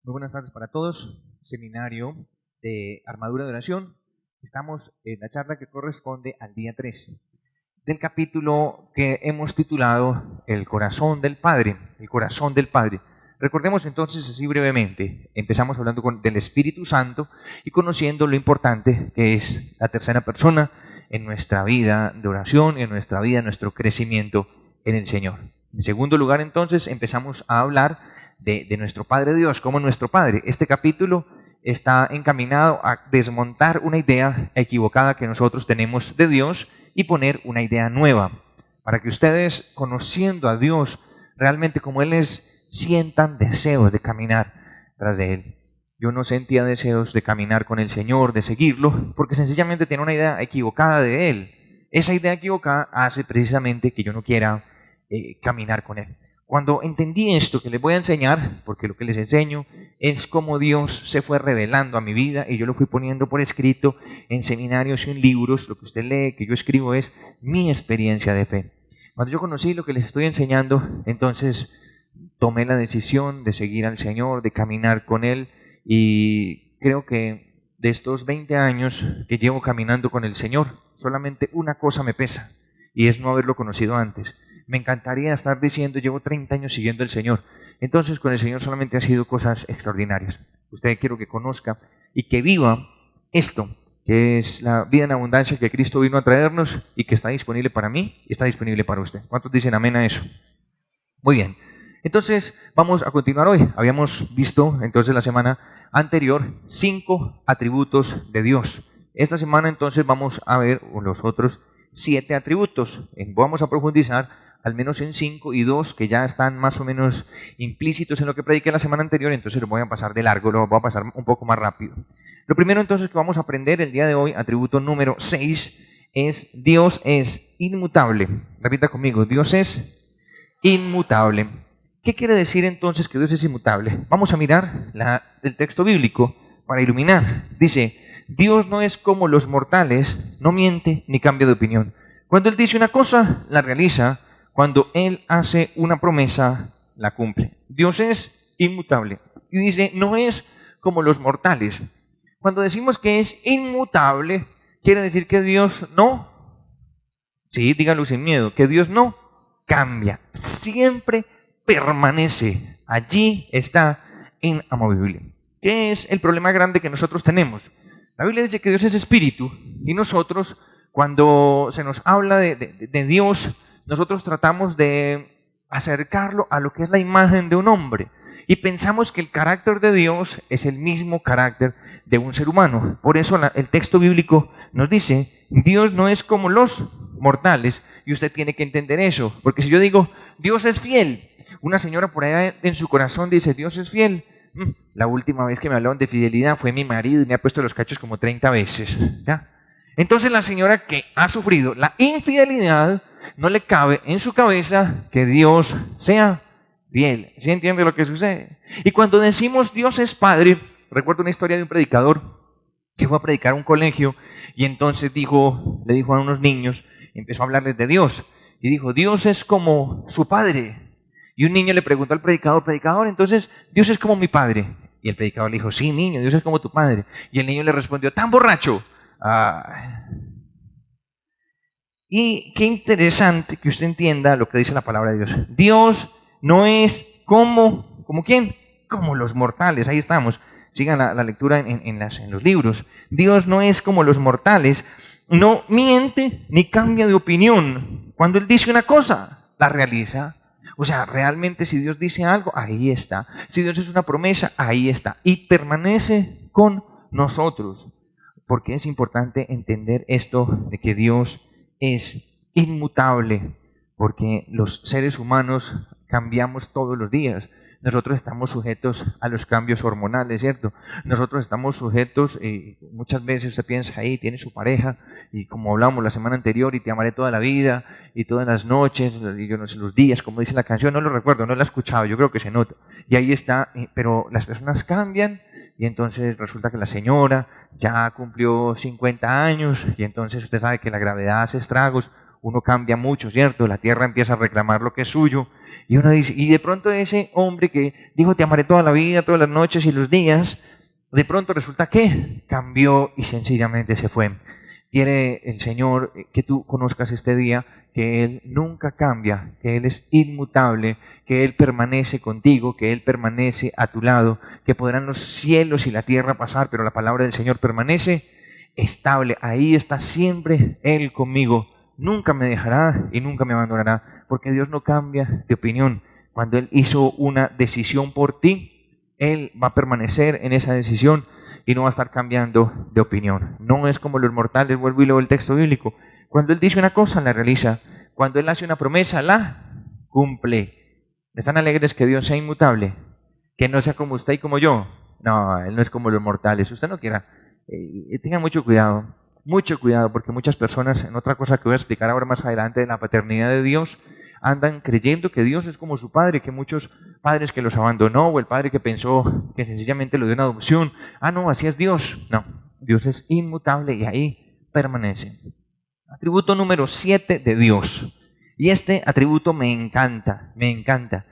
Muy buenas tardes para todos. Seminario de Armadura de Oración. Estamos en la charla que corresponde al día 13 del capítulo que hemos titulado El corazón del Padre. El corazón del Padre. Recordemos entonces así brevemente. Empezamos hablando del Espíritu Santo y conociendo lo importante que es la tercera persona en nuestra vida de oración, en nuestra vida, en nuestro crecimiento en el Señor. En segundo lugar, entonces, empezamos a hablar de nuestro Padre Dios como nuestro Padre. Este capítulo está encaminado a desmontar una idea equivocada que nosotros tenemos de Dios y poner una idea nueva, para que ustedes, conociendo a Dios realmente como Él es, sientan deseos de caminar tras de Él. Yo no sentía deseos de caminar con el Señor, de seguirlo, porque sencillamente tenía una idea equivocada de Él. Esa idea equivocada hace precisamente que yo no quiera caminar con Él. Cuando entendí esto que les voy a enseñar, porque lo que les enseño es cómo Dios se fue revelando a mi vida y yo lo fui poniendo por escrito en seminarios y en libros, lo que usted lee, que yo escribo es mi experiencia de fe. Cuando yo conocí lo que les estoy enseñando, entonces tomé la decisión de seguir al Señor, de caminar con Él, y creo que de estos 20 años que llevo caminando con el Señor, solamente una cosa me pesa, y es no haberlo conocido antes. Me encantaría estar diciendo, llevo 30 años siguiendo al Señor. Entonces con el Señor solamente ha sido cosas extraordinarias. Usted quiero que conozca y que viva esto, que es la vida en abundancia que Cristo vino a traernos y que está disponible para mí y está disponible para usted. ¿Cuántos dicen amén a eso? Muy bien. Entonces vamos a continuar hoy. Habíamos visto entonces la semana anterior 5 atributos de Dios. Esta semana entonces vamos a ver los otros 7 atributos. Vamos a profundizar al menos en 5 y 2 que ya están más o menos implícitos en lo que prediqué la semana anterior, entonces lo voy a pasar de largo, lo voy a pasar un poco más rápido. Lo primero entonces que vamos a aprender el día de hoy, atributo número 6, es Dios es inmutable. Repita conmigo, Dios es inmutable. ¿Qué quiere decir entonces que Dios es inmutable? Vamos a mirar el texto bíblico para iluminar. Dice, Dios no es como los mortales, no miente ni cambia de opinión. Cuando Él dice una cosa, la realiza. Cuando Él hace una promesa, la cumple. Dios es inmutable. Y dice, no es como los mortales. Cuando decimos que es inmutable, quiere decir que Dios no, sí, dígalo sin miedo, que Dios no cambia. Siempre permanece. Allí está inamovible. ¿Qué es el problema grande que nosotros tenemos? La Biblia dice que Dios es espíritu y nosotros, cuando se nos habla de Dios, nosotros tratamos de acercarlo a lo que es la imagen de un hombre y pensamos que el carácter de Dios es el mismo carácter de un ser humano. Por eso el texto bíblico nos dice, Dios no es como los mortales, y usted tiene que entender eso, porque si yo digo, Dios es fiel, una señora por allá en su corazón dice, Dios es fiel. La última vez que me hablaron de fidelidad fue mi marido y me ha puesto los cachos como 30 veces. ¿Ya? Entonces la señora que ha sufrido la infidelidad, no le cabe en su cabeza que Dios sea fiel. ¿Sí entiende lo que sucede? Y cuando decimos Dios es Padre, recuerdo una historia de un predicador que fue a predicar a un colegio y entonces le dijo a unos niños, empezó a hablarles de Dios y dijo, Dios es como su Padre. Y un niño le preguntó al predicador, entonces Dios es como mi Padre. Y el predicador le dijo, sí, niño, Dios es como tu Padre. Y el niño le respondió, tan borracho. Y qué interesante que usted entienda lo que dice la palabra de Dios. Dios no es ¿como quién? Como los mortales. Ahí estamos. Sigan la lectura en los libros. Dios no es como los mortales. No miente ni cambia de opinión. Cuando Él dice una cosa, la realiza. O sea, realmente si Dios dice algo, ahí está. Si Dios es una promesa, ahí está. Y permanece con nosotros. Porque es importante entender esto de que Dios es inmutable, porque los seres humanos cambiamos todos los días. Nosotros estamos sujetos a los cambios hormonales, ¿cierto? Nosotros estamos sujetos, muchas veces usted piensa ahí, tiene su pareja, y como hablamos la semana anterior, y te amaré toda la vida, y todas las noches, y yo no sé, los días, como dice la canción, no lo recuerdo, no la he escuchado, yo creo que se nota. Y ahí está, pero las personas cambian, y entonces resulta que la señora ya cumplió 50 años, y entonces usted sabe que la gravedad hace estragos, uno cambia mucho, ¿cierto? La tierra empieza a reclamar lo que es suyo, Y uno dice, y de pronto ese hombre que dijo te amaré toda la vida, todas las noches y los días, de pronto resulta que cambió y sencillamente se fue. Quiere el Señor que tú conozcas este día que Él nunca cambia, que Él es inmutable, que Él permanece contigo, que Él permanece a tu lado, que podrán los cielos y la tierra pasar, pero la palabra del Señor permanece estable. Ahí está siempre Él conmigo. Nunca me dejará y nunca me abandonará, porque Dios no cambia de opinión. Cuando Él hizo una decisión por ti, Él va a permanecer en esa decisión y no va a estar cambiando de opinión. No es como los mortales, vuelvo y leo el texto bíblico. Cuando Él dice una cosa, la realiza. Cuando Él hace una promesa, la cumple. ¿Están alegres que Dios sea inmutable? Que no sea como usted y como yo. No, Él no es como los mortales. Usted no quiera. Tenga mucho cuidado, porque muchas personas, en otra cosa que voy a explicar ahora más adelante de la paternidad de Dios, andan creyendo que Dios es como su padre, que muchos padres que los abandonó, o el padre que pensó que sencillamente lo dio en adopción. Ah, no, así es Dios. No, Dios es inmutable y ahí permanece. Atributo número 7 de Dios. Y este atributo me encanta, me encanta.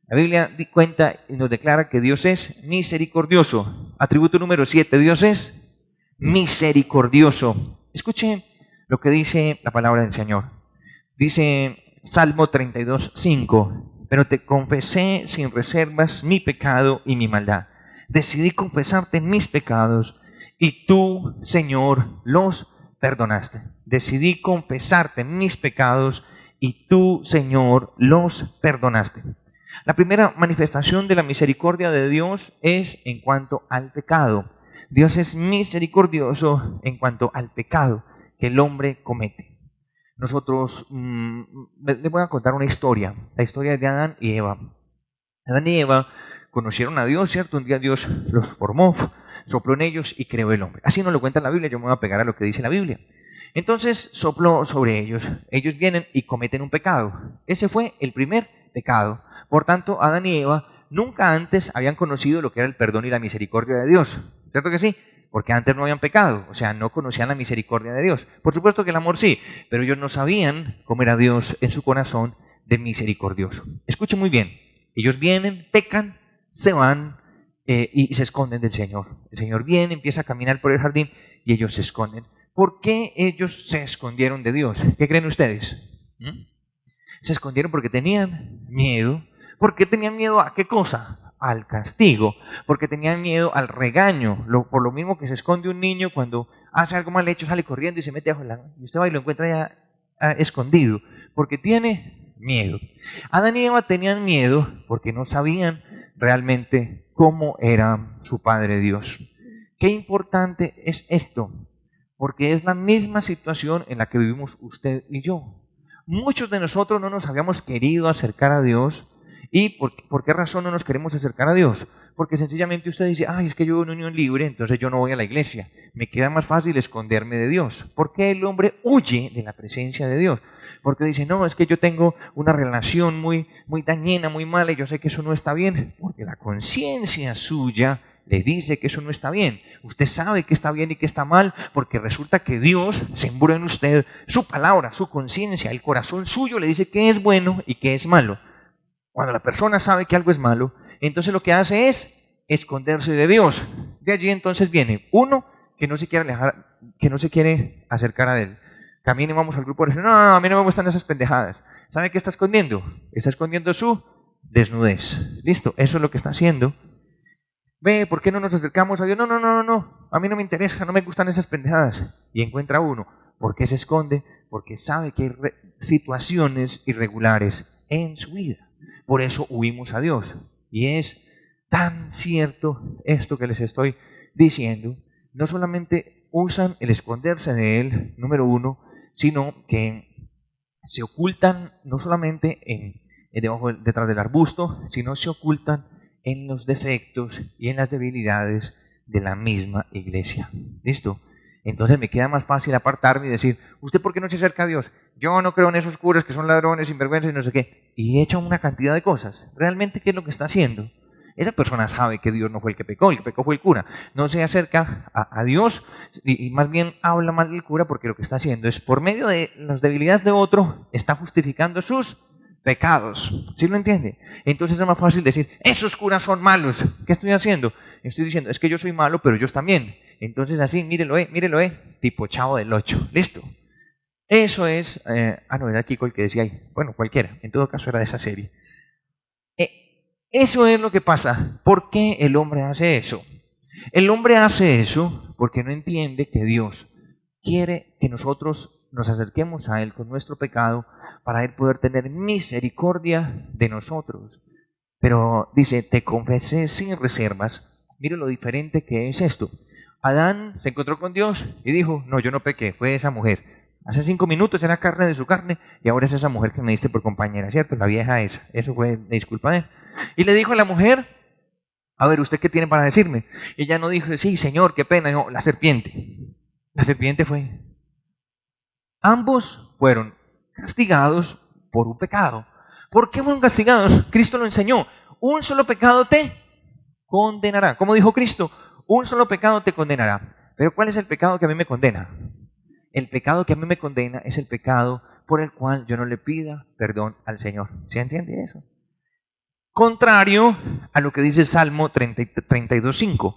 La Biblia cuenta y nos declara que Dios es misericordioso. Atributo número 7, Dios es misericordioso. Escuchen lo que dice la palabra del Señor. Dice Salmo 32:5, pero te confesé sin reservas mi pecado y mi maldad. Decidí confesarte mis pecados y tú, Señor, los perdonaste. Decidí confesarte mis pecados y tú, Señor, los perdonaste. La primera manifestación de la misericordia de Dios es en cuanto al pecado. Dios es misericordioso en cuanto al pecado que el hombre comete. Nosotros, les voy a contar una historia, la historia de Adán y Eva. Adán y Eva conocieron a Dios, ¿cierto? Un día Dios los formó, sopló en ellos y creó el hombre. Así nos lo cuenta la Biblia, yo me voy a pegar a lo que dice la Biblia. Entonces sopló sobre ellos, ellos vienen y cometen un pecado. Ese fue el primer pecado. Por tanto, Adán y Eva nunca antes habían conocido lo que era el perdón y la misericordia de Dios. ¿Cierto que sí? Porque antes no habían pecado, o sea, no conocían la misericordia de Dios. Por supuesto que el amor sí, pero ellos no sabían cómo era Dios en su corazón de misericordioso. Escuchen muy bien, ellos vienen, pecan, se van y se esconden del Señor. El Señor viene, empieza a caminar por el jardín y ellos se esconden. ¿Por qué ellos se escondieron de Dios? ¿Qué creen ustedes? Se escondieron porque tenían miedo. ¿Por qué tenían miedo a qué cosa? Al castigo. Porque tenían miedo al regaño. Por lo mismo que se esconde un niño cuando hace algo mal hecho, sale corriendo y se mete bajo la... Y usted va y lo encuentra ya escondido. Porque tiene miedo. Adán y Eva tenían miedo porque no sabían realmente cómo era su Padre Dios. Qué importante es esto. Porque es la misma situación en la que vivimos usted y yo. Muchos de nosotros no nos habíamos querido acercar a Dios. ¿Y por qué razón no nos queremos acercar a Dios? Porque sencillamente usted dice, ay, es que yo vivo en unión libre, entonces yo no voy a la iglesia. Me queda más fácil esconderme de Dios. ¿Por qué el hombre huye de la presencia de Dios? Porque dice, no, es que yo tengo una relación muy dañina, muy mala, y yo sé que eso no está bien. Porque la conciencia suya le dice que eso no está bien. Usted sabe que está bien y que está mal, porque resulta que Dios sembró en usted su palabra, su conciencia, el corazón suyo le dice qué es bueno y qué es malo. Cuando la persona sabe que algo es malo, entonces lo que hace es esconderse de Dios. De allí entonces viene uno que no se quiere alejar, que no se quiere acercar a Él. Camine, vamos al grupo y dice, no, a mí no me gustan esas pendejadas. ¿Sabe qué está escondiendo? Está escondiendo su desnudez. Listo, eso es lo que está haciendo. Ve, ¿por qué no nos acercamos a Dios? No, a mí no me interesa, no me gustan esas pendejadas. Y encuentra uno. ¿Por qué se esconde? Porque sabe que hay situaciones irregulares en su vida. Por eso huimos a Dios. Y es tan cierto esto que les estoy diciendo. No solamente usan el esconderse de Él, número uno, sino que se ocultan no solamente detrás del arbusto, sino se ocultan en los defectos y en las debilidades de la misma iglesia. ¿Listo? Entonces me queda más fácil apartarme y decir, ¿usted por qué no se acerca a Dios? Yo no creo en esos curas que son ladrones, sinvergüenzas y no sé qué. Y echa una cantidad de cosas. ¿Realmente qué es lo que está haciendo? Esa persona sabe que Dios no fue el que pecó fue el cura. No se acerca a Dios y más bien habla mal del cura porque lo que está haciendo es, por medio de las debilidades de otro, está justificando sus pecados. ¿Sí lo entiende? Entonces es más fácil decir, esos curas son malos. ¿Qué estoy haciendo? Estoy diciendo, es que yo soy malo, pero ellos también. Entonces así, mírelo, tipo Chavo del 8. Listo. Eso es, no, era Kiko el que decía ahí. Bueno, cualquiera. En todo caso era de esa serie. Eso es lo que pasa. ¿Por qué el hombre hace eso? El hombre hace eso porque no entiende que Dios quiere que nosotros nos acerquemos a Él con nuestro pecado para Él poder tener misericordia de nosotros. Pero dice, te confesé sin reservas. Mire lo diferente que es esto. Adán se encontró con Dios y dijo, no, yo no pequé, fue esa mujer. Hace 5 minutos era carne de su carne y ahora es esa mujer que me diste por compañera, ¿cierto? La vieja esa. Eso fue, disculpa de él. Y le dijo a la mujer, a ver, ¿usted qué tiene para decirme? Y ella no dijo, sí, señor, qué pena. No, la serpiente. La serpiente fue. Ambos fueron castigados por un pecado. ¿Por qué fueron castigados? Cristo lo enseñó. Un solo pecado te condenará. Como dijo Cristo, un solo pecado te condenará. Pero ¿cuál es el pecado que a mí me condena? El pecado que a mí me condena es el pecado por el cual yo no le pida perdón al Señor. ¿Se entiende eso? Contrario a lo que dice Salmo 32:5.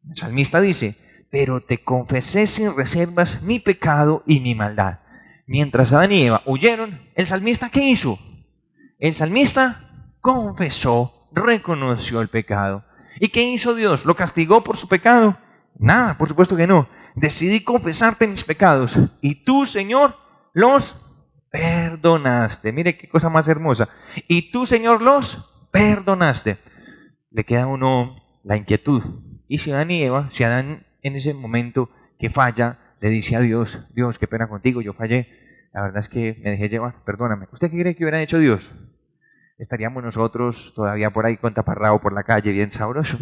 El salmista dice, pero te confesé sin reservas mi pecado y mi maldad. Mientras Adán y Eva huyeron, ¿el salmista qué hizo? El salmista confesó, reconoció el pecado. ¿Y qué hizo Dios? ¿Lo castigó por su pecado? Nada, por supuesto que no. Decidí confesarte mis pecados y tú, Señor, los perdonaste. Mire qué cosa más hermosa. Y tú, Señor, los perdonaste. Le queda a uno la inquietud. Y si Adán en ese momento que falla, le dice a Dios, Dios, qué pena contigo, yo fallé. La verdad es que me dejé llevar, perdóname. ¿Usted qué cree que hubiera hecho Dios? Estaríamos nosotros todavía por ahí con taparrabo por la calle, bien sabroso.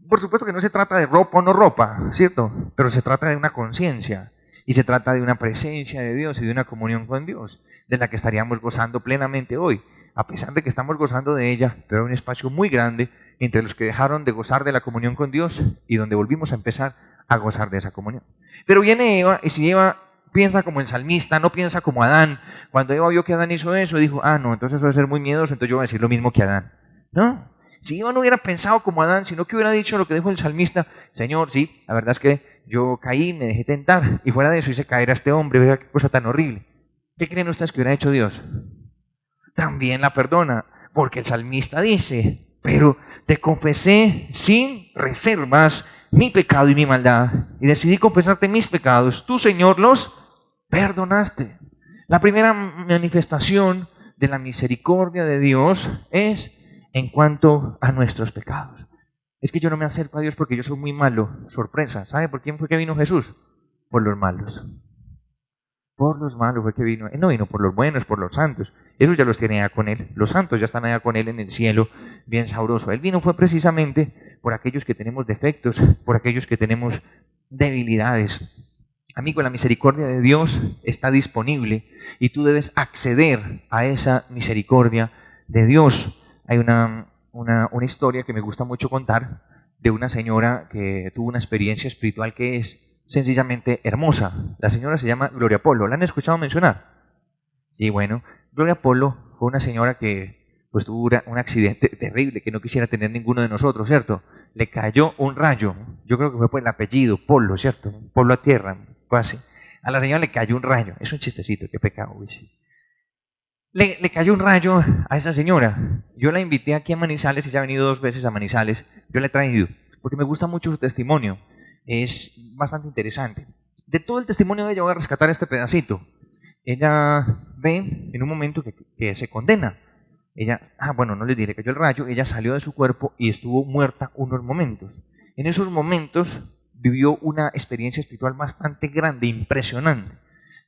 Por supuesto que no se trata de ropa o no ropa, ¿cierto? Pero se trata de una conciencia y se trata de una presencia de Dios y de una comunión con Dios, de la que estaríamos gozando plenamente hoy, a pesar de que estamos gozando de ella, pero hay un espacio muy grande entre los que dejaron de gozar de la comunión con Dios y donde volvimos a empezar a gozar de esa comunión. Pero viene Eva, y si Eva piensa como el salmista, no piensa como Adán, cuando Eva vio que Adán hizo eso, dijo, no, entonces eso debe ser muy miedoso, entonces yo voy a decir lo mismo que Adán. No. Si Eva no hubiera pensado como Adán, sino que hubiera dicho lo que dijo el salmista, Señor, sí, la verdad es que yo caí, me dejé tentar, y fuera de eso hice caer a este hombre, vea qué cosa tan horrible. ¿Qué creen ustedes que hubiera hecho Dios? También la perdona, porque el salmista dice, pero te confesé sin reservas mi pecado y mi maldad, y decidí confesarte mis pecados, tú, Señor, los perdonaste. La primera manifestación de la misericordia de Dios es en cuanto a nuestros pecados. Es que yo no me acerco a Dios porque yo soy muy malo. Sorpresa, ¿sabe por quién fue que vino Jesús? Por los malos. Por los malos fue que vino. Él no vino por los buenos, por los santos. Esos ya los tiene allá con Él. Los santos ya están allá con Él en el cielo, bien sabroso. Él vino fue precisamente por aquellos que tenemos defectos, por aquellos que tenemos debilidades. Amigo, la misericordia de Dios está disponible y tú debes acceder a esa misericordia de Dios. Hay una historia que me gusta mucho contar de una señora que tuvo una experiencia espiritual que es sencillamente hermosa. La señora se llama Gloria Polo. ¿La han escuchado mencionar? Y bueno, Gloria Polo fue una señora que pues tuvo un accidente terrible que no quisiera tener ninguno de nosotros, ¿cierto? Le cayó un rayo. Yo creo que fue por el apellido, Polo, ¿cierto? Polo a tierra, casi. A la señora le cayó un rayo. Es un chistecito, qué pecado, uy, sí. Le cayó un rayo a esa señora. Yo la invité aquí a Manizales, ella ha venido 2 veces a Manizales. Yo la he traído porque me gusta mucho su testimonio. Es bastante interesante. De todo el testimonio de ella voy a rescatar este pedacito. Ella ve en un momento que se condena. Ella, bueno, no les diré que cayó el rayo. Ella salió de su cuerpo y estuvo muerta unos momentos. En esos momentos vivió una experiencia espiritual bastante grande, impresionante.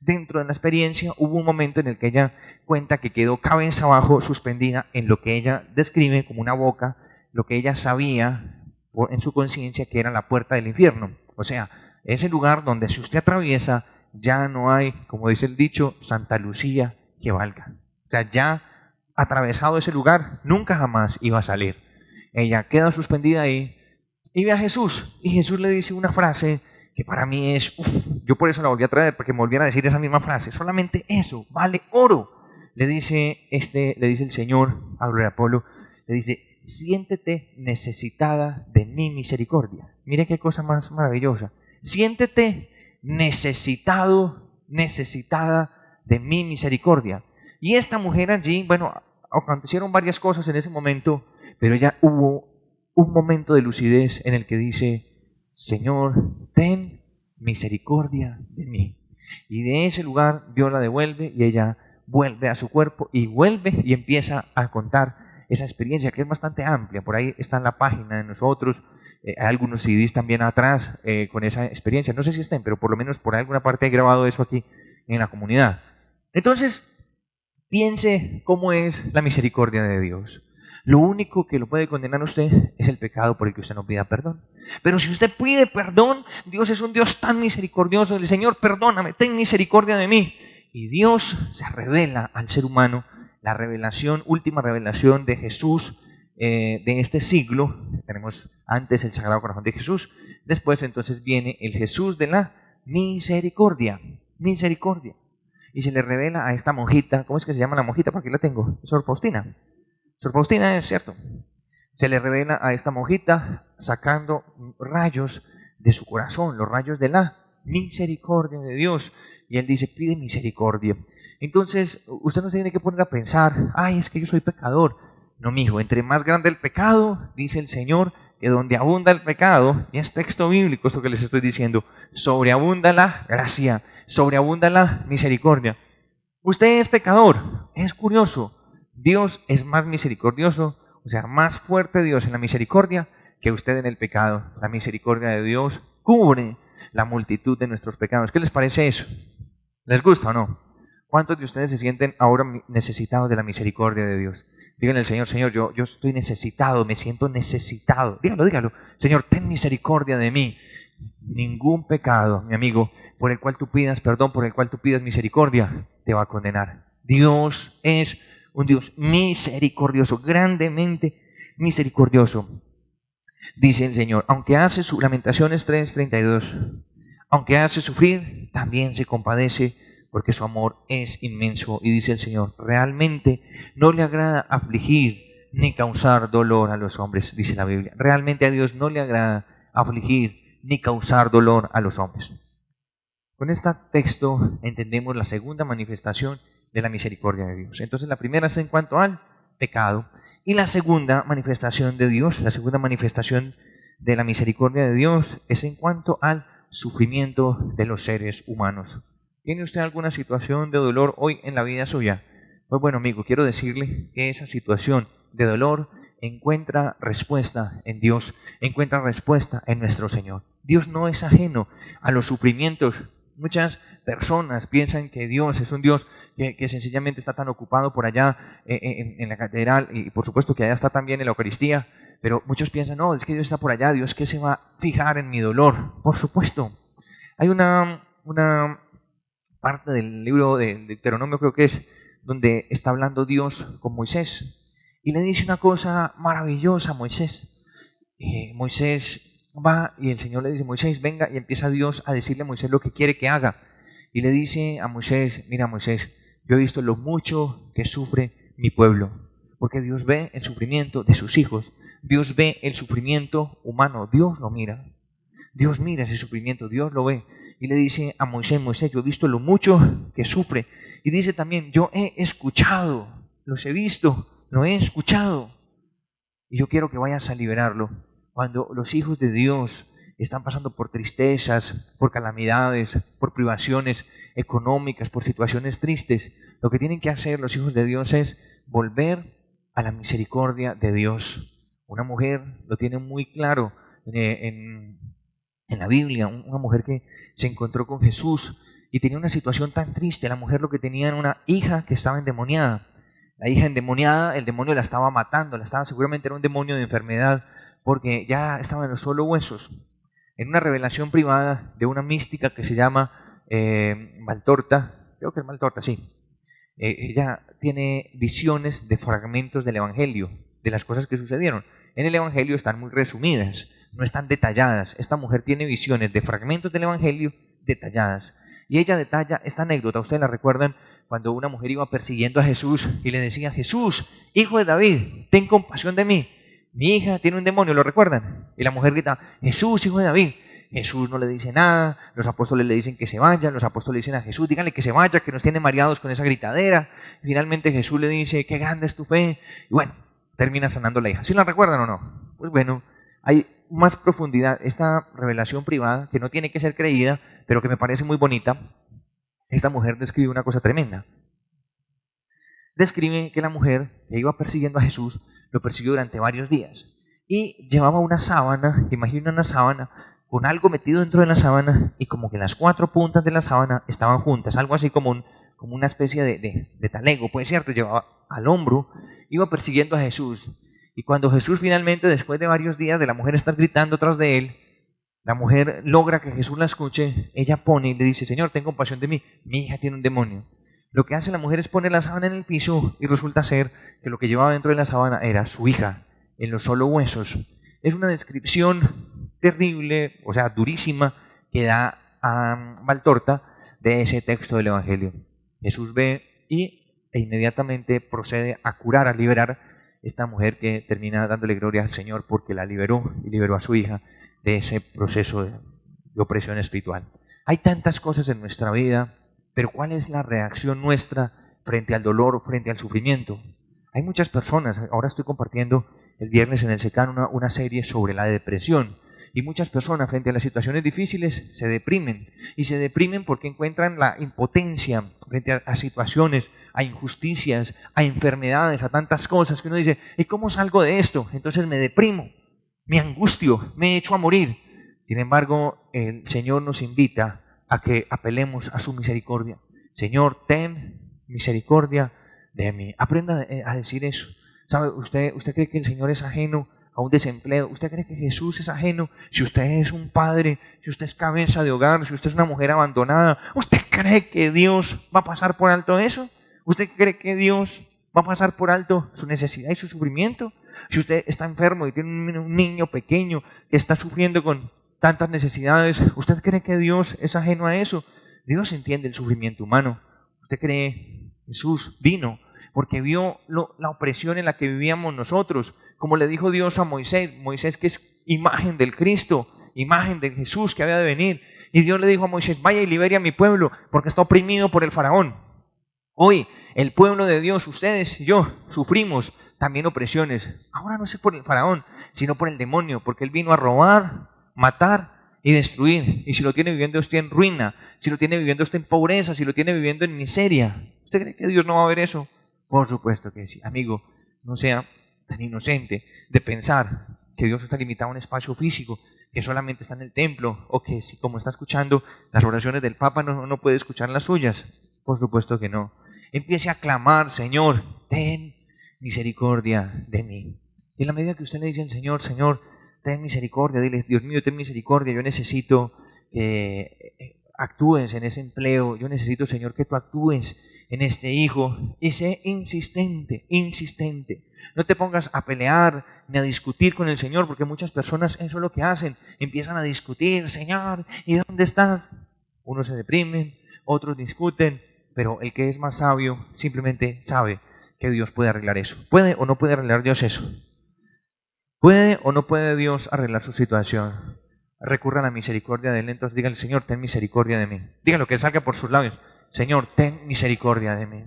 Dentro de la experiencia hubo un momento en el que ella cuenta que quedó cabeza abajo suspendida en lo que ella describe como una boca, lo que ella sabía en su conciencia que era la puerta del infierno. O sea, ese lugar donde si usted atraviesa ya no hay, como dice el dicho, Santa Lucía que valga. O sea, ya atravesado ese lugar nunca jamás iba a salir. Ella queda suspendida ahí y ve a Jesús y Jesús le dice una frase que para mí es, yo por eso la volví a traer, porque me volviera a decir esa misma frase, solamente eso vale oro. le dice el Señor a Apolo, le dice, siéntete necesitada de mi misericordia. Mire qué cosa más maravillosa. Siéntete necesitado, necesitada de mi misericordia. Y esta mujer allí, bueno, acontecieron varias cosas en ese momento, pero ya hubo un momento de lucidez en el que dice, Señor, ten misericordia de mí. Y de ese lugar Dios la devuelve y ella vuelve a su cuerpo y vuelve y empieza a contar esa experiencia que es bastante amplia. Por ahí está en la página de nosotros, hay algunos CDs también atrás con esa experiencia. No sé si estén, pero por lo menos por alguna parte he grabado eso aquí en la comunidad. Entonces, piense cómo es la misericordia de Dios. Lo único que lo puede condenar a usted es el pecado por el que usted no pida perdón. Pero si usted pide perdón, Dios es un Dios tan misericordioso. El Señor, perdóname, ten misericordia de mí. Y Dios se revela al ser humano, la revelación, última revelación de Jesús de este siglo. Tenemos antes el Sagrado Corazón de Jesús, después entonces viene el Jesús de la misericordia. Misericordia. Y se le revela a esta monjita, ¿cómo es que se llama la monjita? Por aquí la tengo, Sor Faustina. Sor Faustina es cierto. Se le revela a esta monjita sacando rayos de su corazón, los rayos de la misericordia de Dios. Y él dice, pide misericordia. Entonces, usted no se tiene que poner a pensar, ay, es que yo soy pecador. No, mijo, entre más grande el pecado, dice el Señor, que donde abunda el pecado, y es texto bíblico esto que les estoy diciendo, sobreabunda la gracia, sobreabunda la misericordia. Usted es pecador, es curioso. Dios es más misericordioso, o sea, más fuerte Dios en la misericordia que usted en el pecado. La misericordia de Dios cubre la multitud de nuestros pecados. ¿Qué les parece eso? ¿Les gusta o no? ¿Cuántos de ustedes se sienten ahora necesitados de la misericordia de Dios? Díganle al Señor, Señor, yo estoy necesitado, me siento necesitado. Dígalo, dígalo. Señor, ten misericordia de mí. Ningún pecado, mi amigo, por el cual tú pidas perdón, por el cual tú pidas misericordia, te va a condenar. Dios es un Dios misericordioso, grandemente misericordioso. Dice el Señor, aunque hace su Lamentaciones 3:32, aunque hace sufrir, también se compadece, porque su amor es inmenso. Y dice el Señor, realmente no le agrada afligir ni causar dolor a los hombres, dice la Biblia. Realmente a Dios no le agrada afligir ni causar dolor a los hombres. Con este texto entendemos la segunda manifestación de la misericordia de Dios. Entonces la primera es en cuanto al pecado, y la segunda manifestación de Dios, la segunda manifestación de la misericordia de Dios es en cuanto al sufrimiento de los seres humanos. ¿Tiene usted alguna situación de dolor hoy en la vida suya? Pues bueno, amigo, quiero decirle que esa situación de dolor encuentra respuesta en Dios, encuentra respuesta en nuestro Señor. Dios no es ajeno a los sufrimientos. Muchas personas piensan que Dios es un Dios que sencillamente está tan ocupado por allá en la catedral, y por supuesto que allá está también en la Eucaristía, pero muchos piensan, no, es que Dios está por allá, Dios que se va a fijar en mi dolor. Por supuesto, hay una parte del libro de Deuteronomio, creo que es, donde está hablando Dios con Moisés, y le dice una cosa maravillosa a Moisés. Moisés va y el Señor le dice, Moisés, venga, y empieza Dios a decirle a Moisés lo que quiere que haga. Y le dice a Moisés, mira Moisés, yo he visto lo mucho que sufre mi pueblo, porque Dios ve el sufrimiento de sus hijos, Dios ve el sufrimiento humano, Dios lo mira, Dios mira ese sufrimiento, Dios lo ve. Y le dice a Moisés, Moisés, yo he visto lo mucho que sufre. Y dice también, yo he escuchado, los he visto, lo he escuchado. Y yo quiero que vayas a liberarlo. Cuando los hijos de Dios están pasando por tristezas, por calamidades, por privaciones económicas, por situaciones tristes, lo que tienen que hacer los hijos de Dios es volver a la misericordia de Dios. Una mujer lo tiene muy claro en la Biblia, una mujer que se encontró con Jesús y tenía una situación tan triste. La mujer lo que tenía era una hija que estaba endemoniada. La hija endemoniada, el demonio la estaba matando, seguramente era un demonio de enfermedad, porque ya estaba en los solo huesos. En una revelación privada de una mística que se llama Valtorta, creo que es Valtorta, sí. Ella tiene visiones de fragmentos del Evangelio, de las cosas que sucedieron. En el Evangelio están muy resumidas, no están detalladas. Esta mujer tiene visiones de fragmentos del Evangelio detalladas. Y ella detalla esta anécdota, ustedes la recuerdan, cuando una mujer iba persiguiendo a Jesús y le decía: Jesús, hijo de David, ten compasión de mí. Mi hija tiene un demonio, ¿lo recuerdan? Y la mujer grita: Jesús, hijo de David. Jesús no le dice nada, los apóstoles le dicen que se vaya, los apóstoles le dicen a Jesús: díganle que se vaya, que nos tiene mareados con esa gritadera. Finalmente Jesús le dice: qué grande es tu fe. Y bueno, termina sanando la hija. ¿Sí la recuerdan o no? Pues bueno, hay más profundidad. Esta revelación privada, que no tiene que ser creída, pero que me parece muy bonita, esta mujer describe una cosa tremenda. Describe que la mujer que iba persiguiendo a Jesús lo persiguió durante varios días y llevaba una sábana, imagina una sábana con algo metido dentro de la sábana, y como que las 4 puntas de la sábana estaban juntas, algo así como una especie de talego, pues cierto, llevaba al hombro, iba persiguiendo a Jesús. Y cuando Jesús finalmente, después de varios días de la mujer estar gritando tras de él, la mujer logra que Jesús la escuche, ella pone y le dice: Señor, ten compasión de mí, mi hija tiene un demonio. Lo que hace la mujer es poner la sábana en el piso, y resulta ser que lo que llevaba dentro de la sábana era su hija, en los solo huesos. Es una descripción terrible, o sea, durísima, que da a Valtorta de ese texto del Evangelio. Jesús ve e inmediatamente procede a curar, a liberar esta mujer, que termina dándole gloria al Señor porque la liberó y liberó a su hija de ese proceso de opresión espiritual. Hay tantas cosas en nuestra vida, pero ¿cuál es la reacción nuestra frente al dolor, frente al sufrimiento? Hay muchas personas, ahora estoy compartiendo el viernes en el SECAN una serie sobre la depresión, y muchas personas frente a las situaciones difíciles se deprimen, y se deprimen porque encuentran la impotencia frente a situaciones, a injusticias, a enfermedades, a tantas cosas que uno dice: ¿y cómo salgo de esto? Entonces me deprimo, me angustio, me echo a morir. Sin embargo, el Señor nos invita a que apelemos a su misericordia. Señor, ten misericordia de mí. Aprenda a decir eso. ¿Sabe? ¿Usted cree que el Señor es ajeno a un desempleo? ¿Usted cree que Jesús es ajeno? Si usted es un padre, si usted es cabeza de hogar, si usted es una mujer abandonada, ¿usted cree que Dios va a pasar por alto eso? ¿Usted cree que Dios va a pasar por alto su necesidad y su sufrimiento? Si usted está enfermo y tiene un niño pequeño que está sufriendo con tantas necesidades, ¿usted cree que Dios es ajeno a eso? Dios entiende el sufrimiento humano. ¿Usted cree que Jesús vino porque vio la opresión en la que vivíamos nosotros? Como le dijo Dios a Moisés, Moisés que es imagen del Cristo, imagen de Jesús que había de venir. Y Dios le dijo a Moisés: vaya y libere a mi pueblo porque está oprimido por el faraón. Hoy el pueblo de Dios, ustedes y yo, sufrimos también opresiones. Ahora no es por el faraón, sino por el demonio, porque él vino a robar, matar y destruir. Y si lo tiene viviendo usted en ruina, si lo tiene viviendo usted en pobreza, si lo tiene viviendo en miseria, ¿usted cree que Dios no va a ver eso? Por supuesto que sí. Amigo, no sea tan inocente de pensar que Dios está limitado a un espacio físico, que solamente está en el templo, o que si como está escuchando las oraciones del Papa no puede escuchar las suyas. Por supuesto que no. Empiece a clamar: Señor, ten misericordia de mí. Y en la medida que usted le dice al Señor: Señor, ten misericordia, dile: Dios mío, ten misericordia, yo necesito que actúes en ese empleo, yo necesito, Señor, que tú actúes en este hijo. Y sé insistente, insistente. No te pongas a pelear ni a discutir con el Señor, porque muchas personas eso es lo que hacen, empiezan a discutir: Señor, ¿y dónde estás? Unos se deprimen, otros discuten, pero el que es más sabio simplemente sabe que Dios puede arreglar eso. ¿Puede o no puede arreglar Dios eso? ¿Puede o no puede Dios arreglar su situación? Recurra a la misericordia de Él. Entonces dígale: Señor, ten misericordia de mí. Dígalo, que salga por sus labios: Señor, ten misericordia de mí.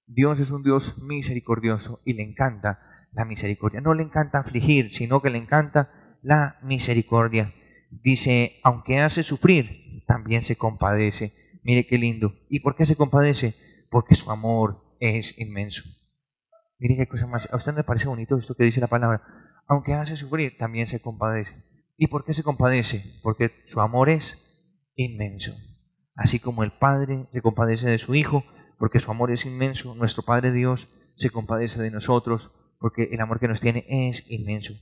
Dios es un Dios misericordioso y le encanta la misericordia. No le encanta afligir, sino que le encanta la misericordia. Dice: aunque hace sufrir, también se compadece. Mire qué lindo. ¿Y por qué se compadece? Porque su amor es inmenso. Mire qué cosa más. ¿A usted no le parece bonito esto que dice la palabra? Aunque hace sufrir, también se compadece. ¿Y por qué se compadece? Porque su amor es inmenso. Así como el Padre se compadece de su Hijo, porque su amor es inmenso, nuestro Padre Dios se compadece de nosotros, porque el amor que nos tiene es inmenso.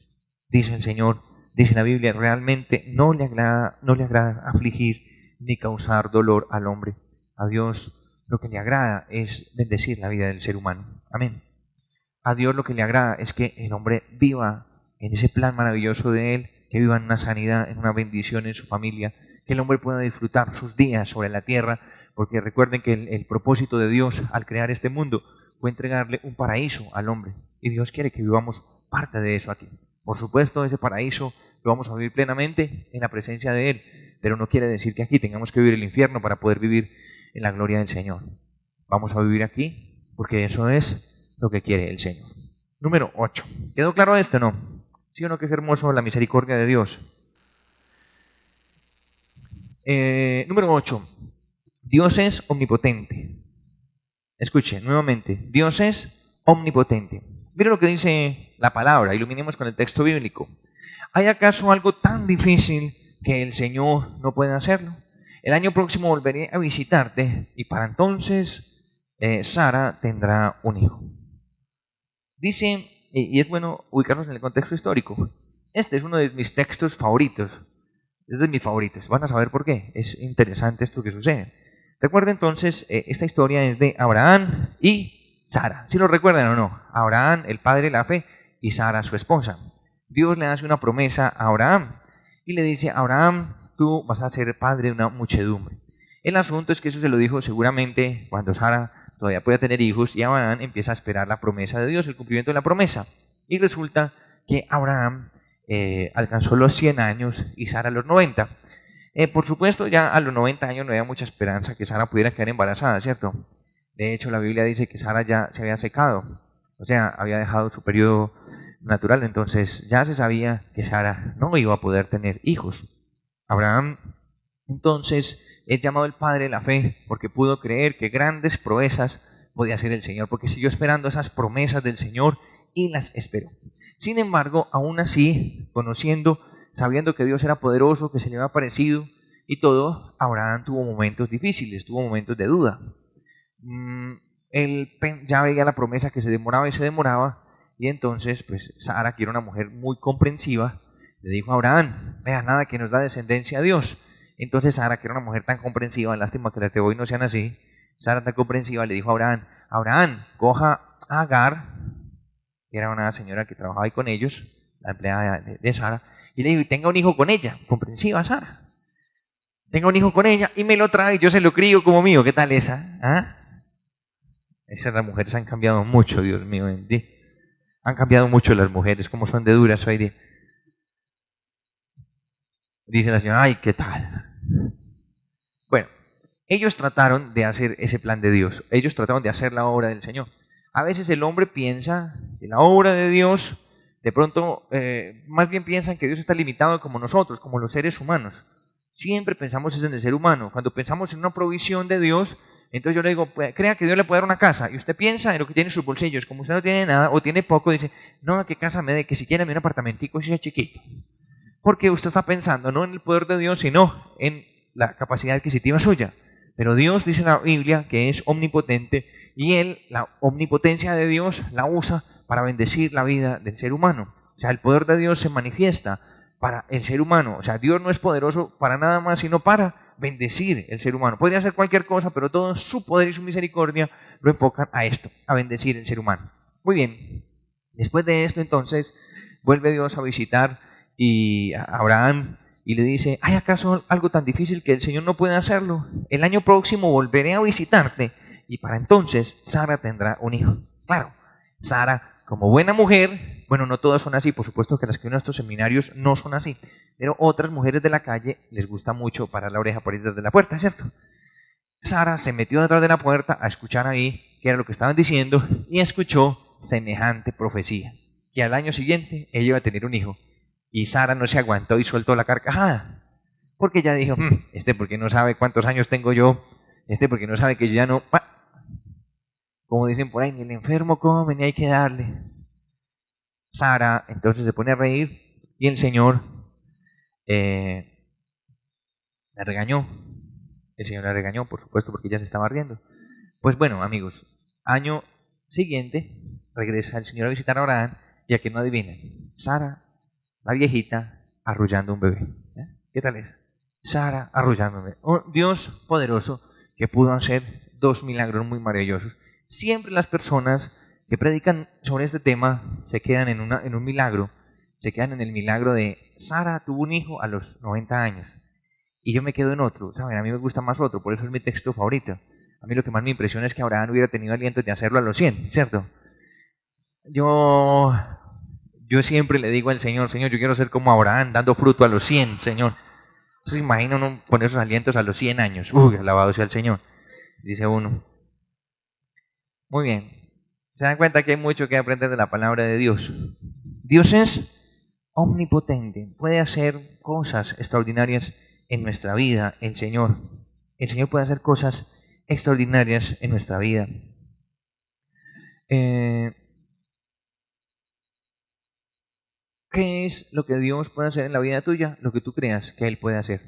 Dice el Señor, dice la Biblia: realmente no le agrada afligir ni causar dolor al hombre. A Dios lo que le agrada es bendecir la vida del ser humano. Amén. A Dios lo que le agrada es que el hombre viva en ese plan maravilloso de Él, que viva en una sanidad, en una bendición en su familia, que el hombre pueda disfrutar sus días sobre la tierra, porque recuerden que el propósito de Dios al crear este mundo fue entregarle un paraíso al hombre, y Dios quiere que vivamos parte de eso aquí. Por supuesto, ese paraíso lo vamos a vivir plenamente en la presencia de Él, pero no quiere decir que aquí tengamos que vivir el infierno para poder vivir en la gloria del Señor. Vamos a vivir aquí porque eso es lo que quiere el Señor. Número 8. ¿Quedó claro esto o no? ¿Sí o no que es hermoso la misericordia de Dios? Número 8. Dios es omnipotente. Escuche, nuevamente, Dios es omnipotente. Mire lo que dice la palabra, iluminemos con el texto bíblico. ¿Hay acaso algo tan difícil que el Señor no puede hacerlo? El año próximo volveré a visitarte y para entonces Sara tendrá un hijo. Dice, y es bueno ubicarnos en el contexto histórico, este es uno de mis textos favoritos, es de mis favoritos, van a saber por qué, es interesante esto que sucede. Recuerden entonces, esta historia es de Abraham y Sara, ¿sí lo recuerdan o no? Abraham, el padre de la fe, y Sara, su esposa. Dios le hace una promesa a Abraham y le dice, Abraham, tú vas a ser padre de una muchedumbre. El asunto es que eso se lo dijo seguramente cuando Sara todavía podía tener hijos y Abraham empieza a esperar la promesa de Dios, el cumplimiento de la promesa. Y resulta que Abraham alcanzó los 100 años y Sara los 90. Por supuesto, ya a los 90 años no había mucha esperanza que Sara pudiera quedar embarazada, ¿cierto? De hecho, la Biblia dice que Sara ya se había secado, o sea, había dejado su periodo natural, entonces ya se sabía que Sara no iba a poder tener hijos. Abraham, entonces, es llamado el padre de la fe porque pudo creer que grandes proezas podía hacer el Señor, porque siguió esperando esas promesas del Señor y las esperó. Sin embargo, aún así, sabiendo que Dios era poderoso, que se le había aparecido y todo, Abraham tuvo momentos difíciles, tuvo momentos de duda. Él ya veía la promesa que se demoraba y se demoraba, y entonces, pues Sara, que era una mujer muy comprensiva, le dijo a Abraham, vea, nada que nos da descendencia a Dios. Entonces Sara, que era una mujer tan comprensiva, lástima que las de hoy no sean así, Sara tan comprensiva le dijo a Abraham, Abraham, coja a Agar, que era una señora que trabajaba ahí con ellos, la empleada de Sara, y le dijo, tenga un hijo con ella, comprensiva Sara, tenga un hijo con ella y me lo trae y yo se lo crío como mío. ¿Qué tal esa? ¿Ah? Esas mujeres han cambiado mucho, Dios mío, bendito. Han cambiado mucho las mujeres, como son de duras hoy día. Dice la señora, ay, ¿qué tal? Bueno, ellos trataron de hacer ese plan de Dios. Ellos trataron de hacer la obra del Señor. A veces el hombre piensa que la obra de Dios, de pronto, más bien piensan que Dios está limitado como nosotros, como los seres humanos. Siempre pensamos en el ser humano. Cuando pensamos en una provisión de Dios, entonces yo le digo, crea que Dios le puede dar una casa, y usted piensa en lo que tiene en sus bolsillos. Como usted no tiene nada o tiene poco, dice, no, ¿qué casa me dé? Que siquiera me dé un apartamentico si es chiquito. Porque usted está pensando no en el poder de Dios, sino en la capacidad adquisitiva suya. Pero Dios dice en la Biblia que es omnipotente y Él, la omnipotencia de Dios, la usa para bendecir la vida del ser humano. O sea, el poder de Dios se manifiesta para el ser humano. O sea, Dios no es poderoso para nada más, sino para bendecir el ser humano. Podría hacer cualquier cosa, pero todo su poder y su misericordia lo enfocan a esto, a bendecir el ser humano. Muy bien. Después de esto, entonces, vuelve Dios a visitar a Abraham y le dice, ¿hay acaso algo tan difícil que el Señor no puede hacerlo? El año próximo volveré a visitarte y para entonces Sara tendrá un hijo. Claro, Sara, como buena mujer, bueno, no todas son así, por supuesto que las que vienen a estos seminarios no son así, pero otras mujeres de la calle les gusta mucho parar la oreja por ahí detrás de la puerta, ¿cierto? Sara se metió detrás de la puerta a escuchar ahí qué era lo que estaban diciendo y escuchó semejante profecía, que al año siguiente ella iba a tener un hijo. Y Sara no se aguantó y soltó la carcajada, porque ella dijo, porque no sabe cuántos años tengo yo, porque no sabe que yo ya no, como dicen por ahí, ni el enfermo come, ni hay que darle. Sara entonces se pone a reír y el Señor la regañó. El Señor la regañó, por supuesto, porque ella se estaba riendo. Pues bueno, amigos, año siguiente regresa el Señor a visitar a Abraham y a que no adivinen, Sara, la viejita, arrullando un bebé. ¿Qué tal es? Sara arrullando un bebé. Un Dios poderoso que pudo hacer dos milagros muy maravillosos. Siempre las personas que predican sobre este tema se quedan en un milagro, se quedan en el milagro de Sara tuvo un hijo a los 90 años y yo me quedo en otro, ¿saben? A mí me gusta más otro, por eso es mi texto favorito. A mí lo que más me impresiona es que Abraham hubiera tenido aliento de hacerlo a los 100, ¿cierto? Yo siempre le digo al Señor, Señor, yo quiero ser como Abraham, dando fruto a los 100, Señor. Entonces imagina uno poner esos alientos a los 100 años. Uy, alabado sea el Señor, dice uno. Muy bien. Se dan cuenta que hay mucho que aprender de la palabra de Dios. Dios es omnipotente, puede hacer cosas extraordinarias en nuestra vida, el Señor. El Señor puede hacer cosas extraordinarias en nuestra vida. ¿Qué es lo que Dios puede hacer en la vida tuya? Lo que tú creas que Él puede hacer.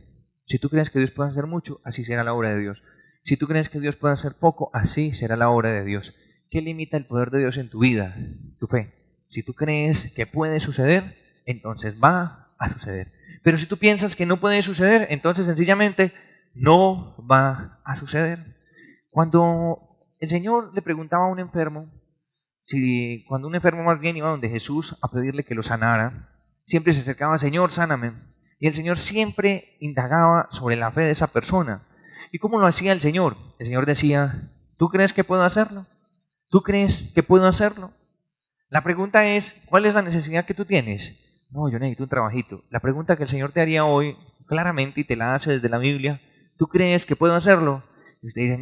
Si tú crees que Dios puede hacer mucho, así será la obra de Dios. Si tú crees que Dios puede hacer poco, así será la obra de Dios. ¿Qué limita el poder de Dios en tu vida? Tu fe. Si tú crees que puede suceder, entonces va a suceder. Pero si tú piensas que no puede suceder, entonces sencillamente no va a suceder. Cuando el Señor le preguntaba a un enfermo, cuando un enfermo más bien iba donde Jesús a pedirle que lo sanara, siempre se acercaba, Señor, sáname. Y el Señor siempre indagaba sobre la fe de esa persona. ¿Y cómo lo hacía el Señor? El Señor decía, ¿tú crees que puedo hacerlo? ¿Tú crees que puedo hacerlo? La pregunta es, ¿cuál es la necesidad que tú tienes? No, yo necesito un trabajito. La pregunta que el Señor te haría hoy, claramente, y te la hace desde la Biblia, ¿tú crees que puedo hacerlo? Y usted dice,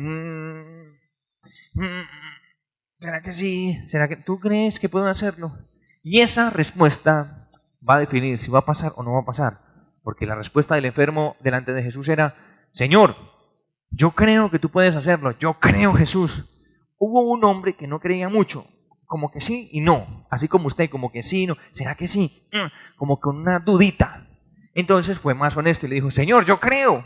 ¿será que sí? ¿Será que tú crees que puedo hacerlo? Y esa respuesta va a definir si va a pasar o no va a pasar. Porque la respuesta del enfermo delante de Jesús era, Señor, yo creo que tú puedes hacerlo, yo creo, Jesús. Hubo un hombre que no creía mucho, como que sí y no, así como usted, como que sí y no, ¿será que sí? Como con una dudita. Entonces fue más honesto y le dijo, Señor, yo creo,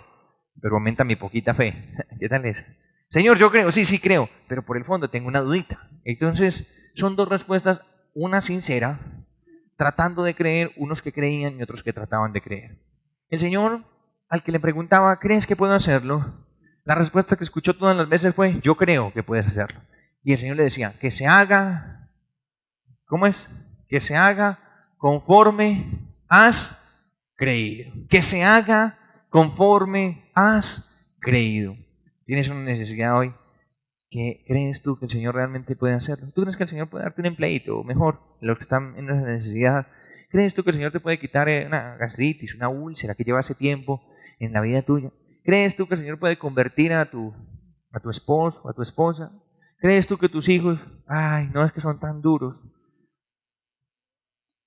pero aumenta mi poquita fe. ¿Qué tal es? Señor, yo creo, sí creo, pero por el fondo tengo una dudita. Entonces son dos respuestas, una sincera, tratando de creer, unos que creían y otros que trataban de creer. El Señor, al que le preguntaba, ¿crees que puedo hacerlo? La respuesta que escuchó todas las veces fue, yo creo que puedes hacerlo. Y el Señor le decía, que se haga, ¿cómo es? Que se haga conforme has creído. Que se haga conforme has creído. ¿Tienes una necesidad hoy? ¿Qué crees tú que el Señor realmente puede hacerlo? ¿Tú crees que el Señor puede darte un empleito? O mejor, los que están en esa necesidad. ¿Crees tú que el Señor te puede quitar una gastritis, una úlcera que lleva hace tiempo en la vida tuya? ¿Crees tú que el Señor puede convertir a tu esposo, a tu esposa? ¿Crees tú que tus hijos, ay, no es que son tan duros?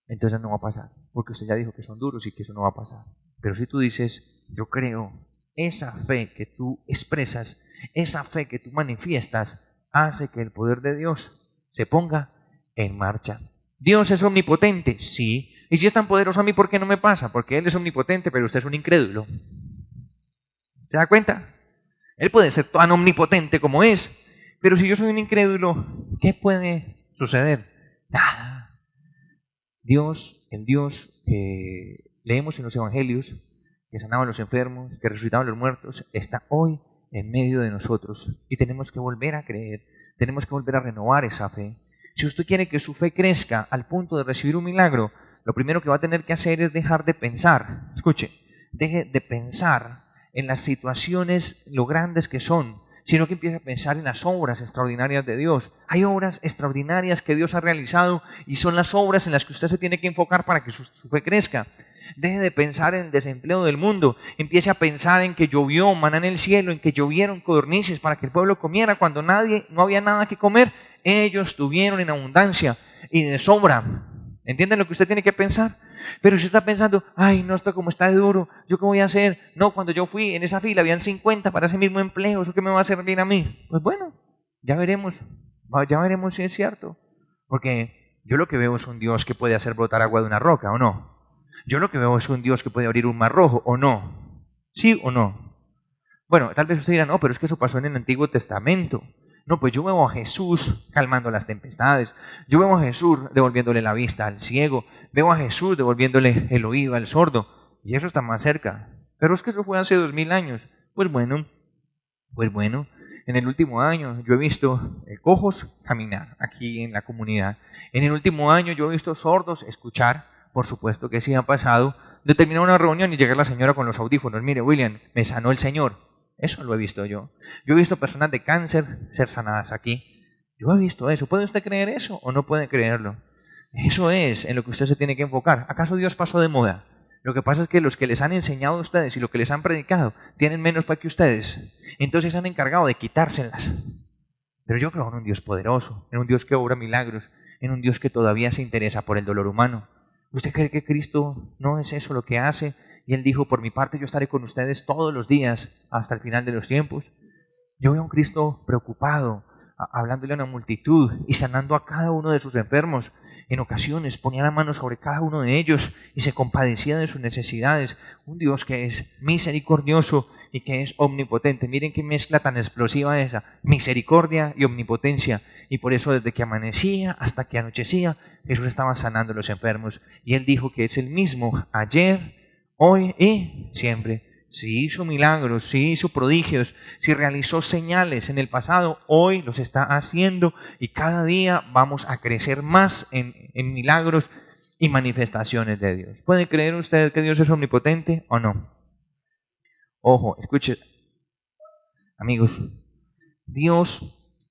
Entonces no va a pasar, porque usted ya dijo que son duros y que eso no va a pasar. Pero si tú dices, yo creo, esa fe que tú expresas, esa fe que tú manifiestas, hace que el poder de Dios se ponga en marcha. ¿Dios es omnipotente? Sí. ¿Y si es tan poderoso a mí, por qué no me pasa? Porque Él es omnipotente, pero usted es un incrédulo. ¿Se da cuenta? Él puede ser tan omnipotente como es, pero si yo soy un incrédulo, ¿qué puede suceder? Nada. Dios, el Dios que leemos en los evangelios, que sanaba a los enfermos, que resucitaba a los muertos, está hoy en medio de nosotros y tenemos que volver a creer, tenemos que volver a renovar esa fe. Si usted quiere que su fe crezca al punto de recibir un milagro, lo primero que va a tener que hacer es dejar de pensar. Escuche, deje de pensar en las situaciones, lo grandes que son, sino que empiece a pensar en las obras extraordinarias de Dios. Hay obras extraordinarias que Dios ha realizado y son las obras en las que usted se tiene que enfocar para que su fe crezca. Deje de pensar en el desempleo del mundo, empiece a pensar en que llovió maná en el cielo, en que llovieron codornices para que el pueblo comiera cuando no había nada que comer. Ellos tuvieron en abundancia y de sobra. ¿Entienden lo que usted tiene que pensar? Pero si usted está pensando, ay, no, esto como está de duro, ¿yo qué voy a hacer? No, cuando yo fui en esa fila habían 50 para ese mismo empleo, ¿eso qué me va a servir a mí? Pues bueno, ya veremos si es cierto. Porque yo lo que veo es un Dios que puede hacer brotar agua de una roca, ¿o no? Yo lo que veo es un Dios que puede abrir un mar rojo, ¿o no? ¿Sí o no? Bueno, tal vez usted dirá, no, pero es que eso pasó en el Antiguo Testamento. No, pues yo veo a Jesús calmando las tempestades, yo veo a Jesús devolviéndole la vista al ciego, veo a Jesús devolviéndole el oído al sordo, y eso está más cerca. Pero es que eso fue hace 2000 años. Pues bueno, en el último año yo he visto cojos caminar aquí en la comunidad. En el último año yo he visto sordos escuchar, por supuesto que sí ha pasado, de terminar una reunión y llegar la señora con los audífonos. Mire, William, me sanó el Señor. Eso lo he visto yo. Yo he visto personas de cáncer ser sanadas aquí. Yo he visto eso. ¿Puede usted creer eso o no puede creerlo? Eso es en lo que usted se tiene que enfocar. ¿Acaso Dios pasó de moda? Lo que pasa es que los que les han enseñado a ustedes y lo que les han predicado tienen menos fe que ustedes. Entonces se han encargado de quitárselas. Pero yo creo en un Dios poderoso, en un Dios que obra milagros, en un Dios que todavía se interesa por el dolor humano. ¿Usted cree que Cristo no es eso lo que hace? Y Él dijo, por mi parte yo estaré con ustedes todos los días hasta el final de los tiempos. Yo veo a un Cristo preocupado, hablándole a una multitud y sanando a cada uno de sus enfermos. En ocasiones ponía la mano sobre cada uno de ellos y se compadecía de sus necesidades. Un Dios que es misericordioso y que es omnipotente. Miren qué mezcla tan explosiva esa, misericordia y omnipotencia. Y por eso desde que amanecía hasta que anochecía, Jesús estaba sanando a los enfermos. Y Él dijo que es el mismo ayer, hoy y siempre. Si hizo milagros, si hizo prodigios, si realizó señales en el pasado, hoy los está haciendo y cada día vamos a crecer más en milagros y manifestaciones de Dios. ¿Puede creer usted que Dios es omnipotente o no? Ojo, escuche, amigos, Dios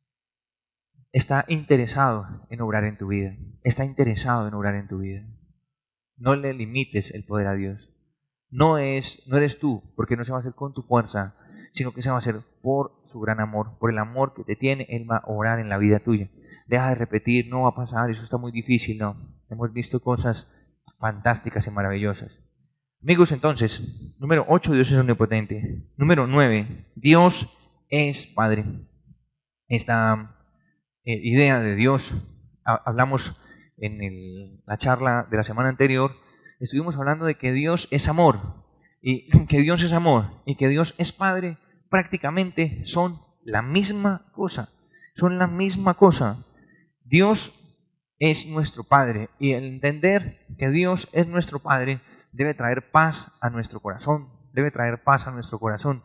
está interesado en obrar en tu vida, está interesado en obrar en tu vida. No le limites el poder a Dios. No eres tú, porque no se va a hacer con tu fuerza, sino que se va a hacer por su gran amor, por el amor que te tiene. Él va a obrar en la vida tuya. Deja de repetir, no va a pasar, eso está muy difícil, no. Hemos visto cosas fantásticas y maravillosas. Amigos, entonces, número 8, Dios es omnipotente. Número 9, Dios es Padre. Esta idea de Dios, hablamos en la charla de la semana anterior, estuvimos hablando de que Dios es amor, y que Dios es amor, y que Dios es Padre, prácticamente son la misma cosa, son la misma cosa. Dios es nuestro Padre, y el entender que Dios es nuestro Padre debe traer paz a nuestro corazón, debe traer paz a nuestro corazón.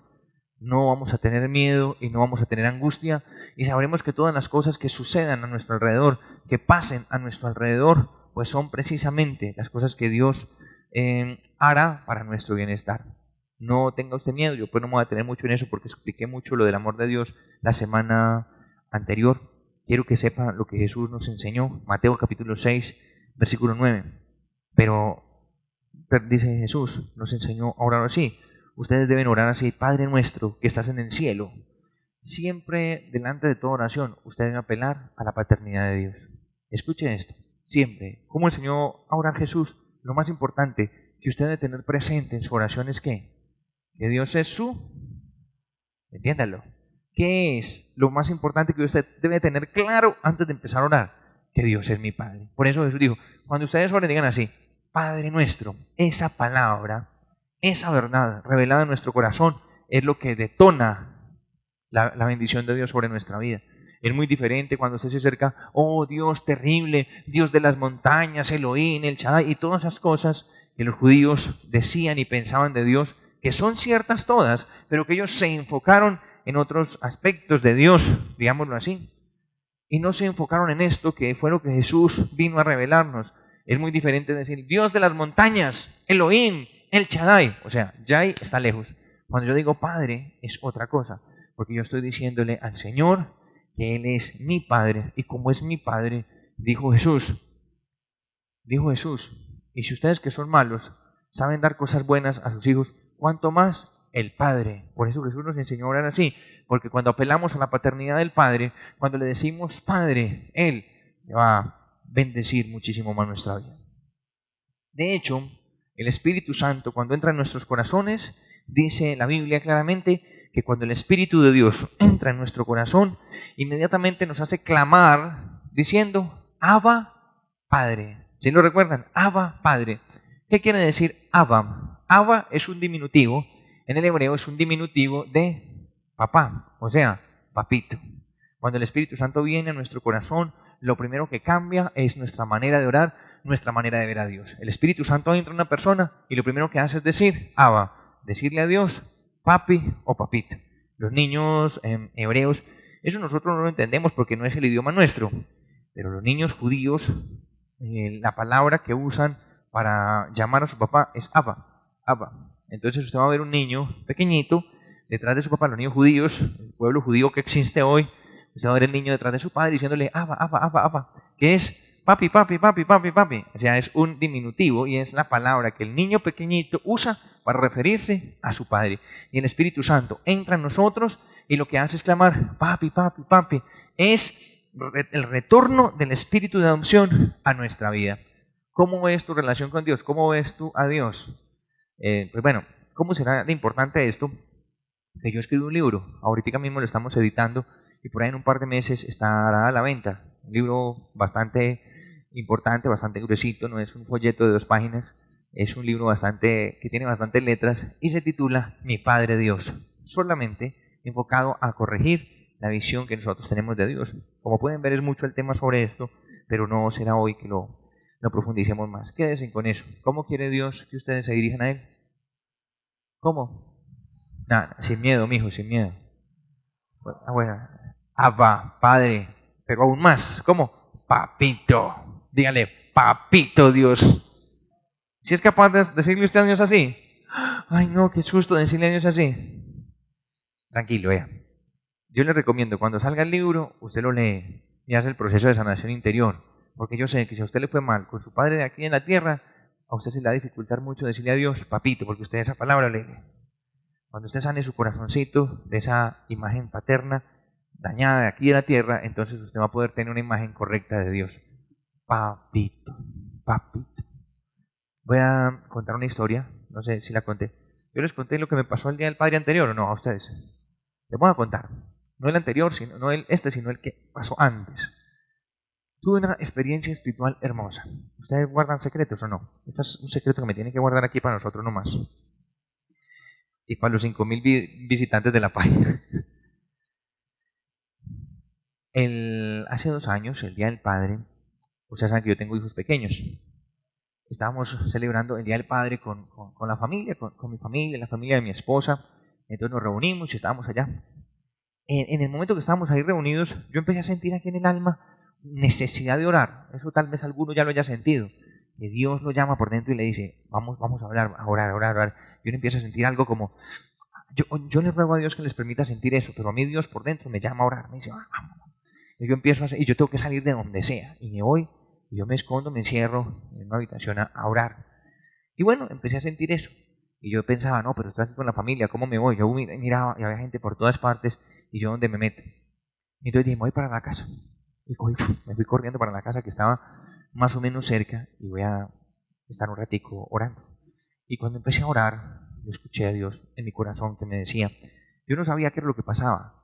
No vamos a tener miedo y no vamos a tener angustia, y sabremos que todas las cosas que sucedan a nuestro alrededor, que pasen a nuestro alrededor, pues son precisamente las cosas que Dios hará para nuestro bienestar. No tenga usted miedo, yo pues no me voy a detener mucho en eso porque expliqué mucho lo del amor de Dios la semana anterior. Quiero que sepa lo que Jesús nos enseñó, Mateo capítulo 6, versículo 9. Pero dice Jesús, nos enseñó a orar así. Ustedes deben orar así: Padre nuestro que estás en el cielo. Siempre delante de toda oración, ustedes deben apelar a la paternidad de Dios. Escuchen esto. Siempre, como enseñó a orar Jesús, lo más importante que usted debe tener presente en su oración es que Dios es su, entiéndalo, ¿qué es lo más importante que usted debe tener claro antes de empezar a orar? Que Dios es mi Padre. Por eso Jesús dijo, cuando ustedes oren digan así: Padre nuestro. Esa palabra, esa verdad revelada en nuestro corazón es lo que detona la bendición de Dios sobre nuestra vida. Es muy diferente cuando usted se acerca, oh Dios terrible, Dios de las montañas, Elohim, el Shaddai, y todas esas cosas que los judíos decían y pensaban de Dios, que son ciertas todas, pero que ellos se enfocaron en otros aspectos de Dios, digámoslo así, y no se enfocaron en esto que fue lo que Jesús vino a revelarnos. Es muy diferente decir Dios de las montañas, Elohim, el Shaddai, o sea, Yahweh está lejos. Cuando yo digo Padre es otra cosa, porque yo estoy diciéndole al Señor que Él es mi Padre, y como es mi Padre, dijo Jesús, y si ustedes que son malos saben dar cosas buenas a sus hijos, ¿cuánto más el Padre? Por eso Jesús nos enseñó a orar así, porque cuando apelamos a la paternidad del Padre, cuando le decimos Padre, Él va a bendecir muchísimo más nuestra vida. De hecho, el Espíritu Santo, cuando entra en nuestros corazones, dice la Biblia claramente que cuando el Espíritu de Dios entra en nuestro corazón, inmediatamente nos hace clamar diciendo, Abba, Padre. ¿Sí lo recuerdan? Abba, Padre. ¿Qué quiere decir Abba? Abba es un diminutivo, en el hebreo es un diminutivo de papá, o sea, papito. Cuando el Espíritu Santo viene a nuestro corazón, lo primero que cambia es nuestra manera de orar, nuestra manera de ver a Dios. El Espíritu Santo entra en una persona y lo primero que hace es decir, Abba, decirle a Dios, papi o papito. Los niños hebreos, eso nosotros no lo entendemos porque no es el idioma nuestro, pero los niños judíos, la palabra que usan para llamar a su papá es Abba, Abba. Entonces usted va a ver un niño pequeñito detrás de su papá, los niños judíos, el pueblo judío que existe hoy, usted va a ver el niño detrás de su padre diciéndole Abba, Abba, Abba, Abba, que es papi, papi, papi, papi, papi. O sea, es un diminutivo y es la palabra que el niño pequeñito usa para referirse a su padre. Y el Espíritu Santo entra en nosotros y lo que hace es clamar papi, papi, papi. Es el retorno del espíritu de adopción a nuestra vida. ¿Cómo ves tu relación con Dios? ¿Cómo ves tú a Dios? Pues bueno, ¿cómo será de importante esto? Que yo escribí un libro, ahorita mismo lo estamos editando y por ahí en un par de meses estará a la venta. Un libro bastante importante, bastante gruesito, no es un folleto de 2 páginas, es un libro que tiene bastantes letras y se titula Mi Padre Dios, solamente enfocado a corregir la visión que nosotros tenemos de Dios. Como pueden ver es mucho el tema sobre esto, pero no será hoy que lo profundicemos más. Quédense con eso. ¿Cómo quiere Dios que ustedes se dirijan a Él? ¿Cómo? Nada, sin miedo, mijo, sin miedo. Bueno, Abba, Padre, pero aún más, ¿cómo? Papito. Dígale, papito Dios. ¿Si es capaz de decirle usted a Dios así? Ay, no, qué susto decirle a Dios así. Tranquilo, yo le recomiendo, cuando salga el libro, usted lo lee y hace el proceso de sanación interior. Porque yo sé que si a usted le fue mal con su padre de aquí en la tierra, a usted se le va a dificultar mucho decirle a Dios, papito, porque usted esa palabra lee. Cuando usted sane su corazoncito de esa imagen paterna dañada de aquí en la tierra, entonces usted va a poder tener una imagen correcta de Dios. Papito, papito. Voy a contar una historia, no sé si la conté. Yo les conté lo que me pasó el día del Padre anterior o no, a ustedes. Les voy a contar. No el anterior, sino el que pasó antes. Tuve una experiencia espiritual hermosa. ¿Ustedes guardan secretos o no? Este es un secreto que me tienen que guardar aquí para nosotros nomás. Y para los 5.000 visitantes de la página. Hace 2 años, el Día del Padre, ustedes saben que yo tengo hijos pequeños. Estábamos celebrando el Día del Padre con la familia, con mi familia, la familia de mi esposa. Entonces nos reunimos y estábamos allá. En el momento que estábamos ahí reunidos, yo empecé a sentir aquí en el alma necesidad de orar. Eso tal vez alguno ya lo haya sentido. Que Dios lo llama por dentro y le dice, vamos a hablar, a orar. Y uno empieza a sentir algo como, yo le ruego a Dios que les permita sentir eso, pero a mí Dios por dentro me llama a orar. Me dice, vamos. Y yo empiezo a hacer, y yo tengo que salir de donde sea. Y me voy, y yo me escondo, me encierro en una habitación a orar. Y bueno, empecé a sentir eso. Y yo pensaba, no, pero estoy aquí con la familia, ¿cómo me voy? Yo miraba y había gente por todas partes, y yo dónde me meto. Y entonces dije, me voy para la casa. Y me fui corriendo para la casa que estaba más o menos cerca, y voy a estar un ratico orando. Y cuando empecé a orar, yo escuché a Dios en mi corazón que me decía, yo no sabía qué era lo que pasaba.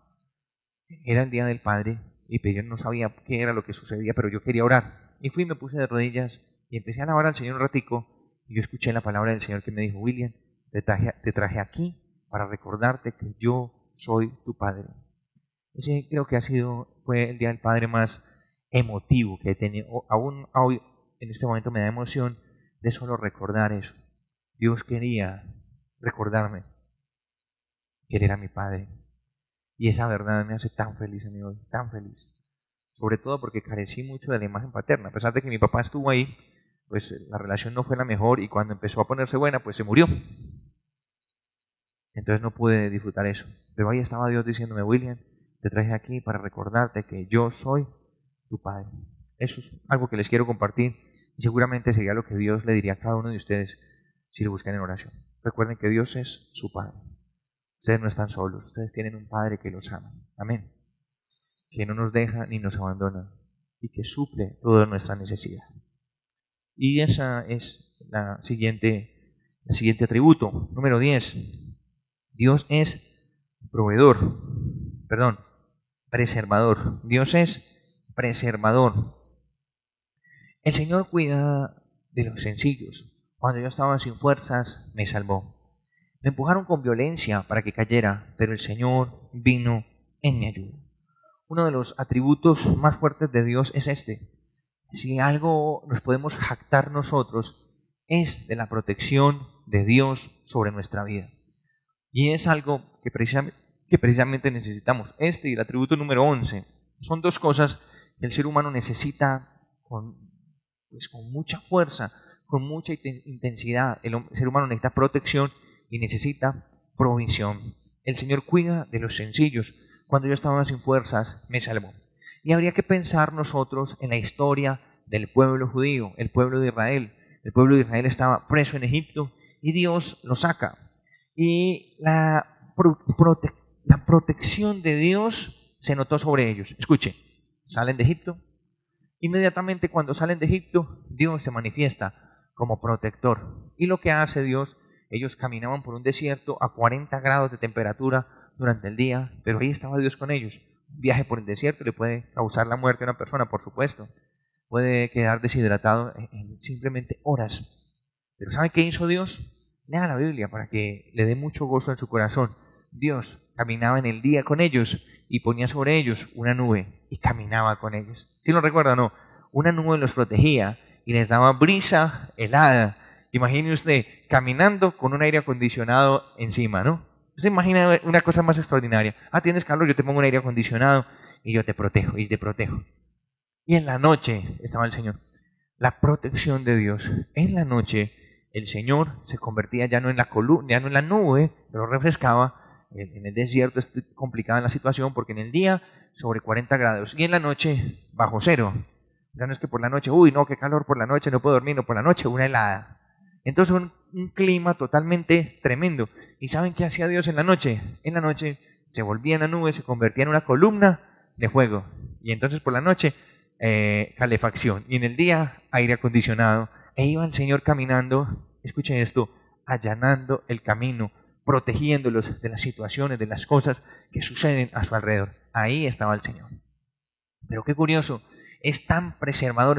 Era el Día del Padre, y yo no sabía qué era lo que sucedía, pero yo quería orar. Y fui y me puse de rodillas, y empecé a alabar al Señor un ratico, y yo escuché la palabra del Señor que me dijo, William, te traje aquí para recordarte que yo soy tu Padre. Ese creo que fue el Día del Padre más emotivo que he tenido. Aún hoy, en este momento me da emoción de solo recordar eso. Dios quería recordarme que Él era mi Padre. Y esa verdad me hace tan feliz a mí hoy, tan feliz. Sobre todo porque carecí mucho de la imagen paterna. A pesar de que mi papá estuvo ahí, pues la relación no fue la mejor y cuando empezó a ponerse buena, pues se murió. Entonces no pude disfrutar eso. Pero ahí estaba Dios diciéndome, William, te traje aquí para recordarte que yo soy tu Padre. Eso es algo que les quiero compartir y seguramente sería lo que Dios le diría a cada uno de ustedes si lo buscan en oración. Recuerden que Dios es su Padre. Ustedes no están solos, ustedes tienen un Padre que los ama. Amén. Que no nos deja ni nos abandona y que suple toda nuestra necesidad. Y esa es el siguiente atributo, número 10. Dios es preservador. Dios es preservador. El Señor cuida de los sencillos. Cuando yo estaba sin fuerzas, me salvó. Me empujaron con violencia para que cayera, pero el Señor vino en mi ayuda. Uno de los atributos más fuertes de Dios es este. Si algo nos podemos jactar nosotros, es de la protección de Dios sobre nuestra vida. Y es algo que precisamente necesitamos. Este y el atributo número 11 son 2 cosas que el ser humano necesita con mucha fuerza, con mucha intensidad. El ser humano necesita protección y necesita provisión. El Señor cuida de los sencillos. Cuando yo estaba sin fuerzas, me salvó. Y habría que pensar nosotros en la historia del pueblo judío, el pueblo de Israel. El pueblo de Israel estaba preso en Egipto y Dios lo saca. Y la protección de Dios se notó sobre ellos. Escuche, salen de Egipto. Inmediatamente cuando salen de Egipto, Dios se manifiesta como protector. Y lo que hace Dios, ellos caminaban por un desierto a 40 grados de temperatura durante el día, pero ahí estaba Dios con ellos. Un viaje por el desierto le puede causar la muerte a una persona, por supuesto. Puede quedar deshidratado en simplemente horas. Pero ¿sabe qué hizo Dios? Lea la Biblia para que le dé mucho gozo en su corazón. Dios caminaba en el día con ellos y ponía sobre ellos una nube y caminaba con ellos. ¿Sí lo recuerda o no? Una nube los protegía y les daba brisa helada. Imagine usted caminando con un aire acondicionado encima, ¿no? ¿Se imagina una cosa más extraordinaria? Ah, tienes calor, yo te pongo un aire acondicionado y yo te protejo y te protejo. Y en la noche estaba el Señor. La protección de Dios. En la noche el Señor se convertía ya no en la columna, ya no en la nube, pero refrescaba. En el desierto es complicada la situación porque en el día sobre 40 grados y en la noche bajo cero. Ya no es que por la noche, uy, no, qué calor por la noche, no puedo dormir, no, por la noche una helada. Entonces un clima totalmente tremendo. ¿Y saben qué hacía Dios en la noche? En la noche se volvía en la nube, se convertía en una columna de fuego. Y entonces por la noche calefacción. Y en el día aire acondicionado. E iba el Señor caminando, escuchen esto, allanando el camino, protegiéndolos de las situaciones, de las cosas que suceden a su alrededor. Ahí estaba el Señor. Pero qué curioso, es tan preservador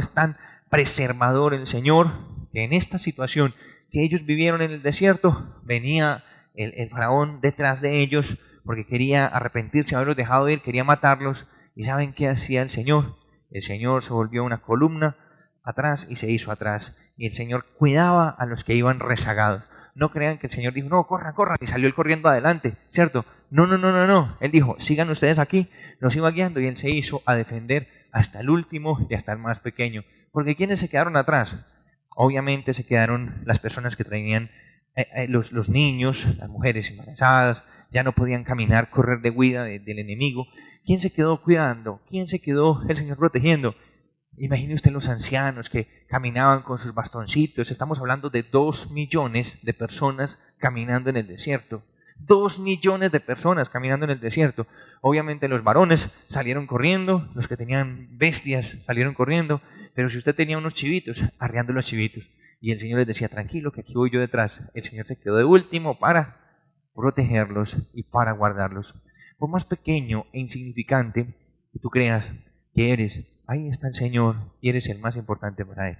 el Señor, que en esta situación que ellos vivieron en el desierto, venía el faraón detrás de ellos, porque quería arrepentirse, haberlos dejado ir, quería matarlos. ¿Y saben qué hacía el Señor? El Señor se volvió una columna atrás y se hizo atrás. Y el Señor cuidaba a los que iban rezagados. No crean que el Señor dijo, no, corran, corran, y salió él corriendo adelante, ¿cierto? No. Él dijo, sigan ustedes aquí, los iba guiando y él se hizo a defender hasta el último y hasta el más pequeño. Porque ¿quiénes se quedaron atrás? Obviamente se quedaron las personas que traían los niños, las mujeres embarazadas, ya no podían caminar, correr de huida del enemigo. ¿Quién se quedó cuidando? ¿Quién se quedó el Señor protegiendo? Imagine usted los ancianos que caminaban con sus bastoncitos. Estamos hablando de 2 millones de personas caminando en el desierto. 2 millones de personas caminando en el desierto. Obviamente los varones salieron corriendo, los que tenían bestias salieron corriendo, pero si usted tenía unos chivitos, arreando los chivitos. Y el Señor les decía, tranquilo, que aquí voy yo detrás. El Señor se quedó de último para protegerlos y para guardarlos. Por más pequeño e insignificante que tú creas que eres, ahí está el Señor y eres el más importante para Él.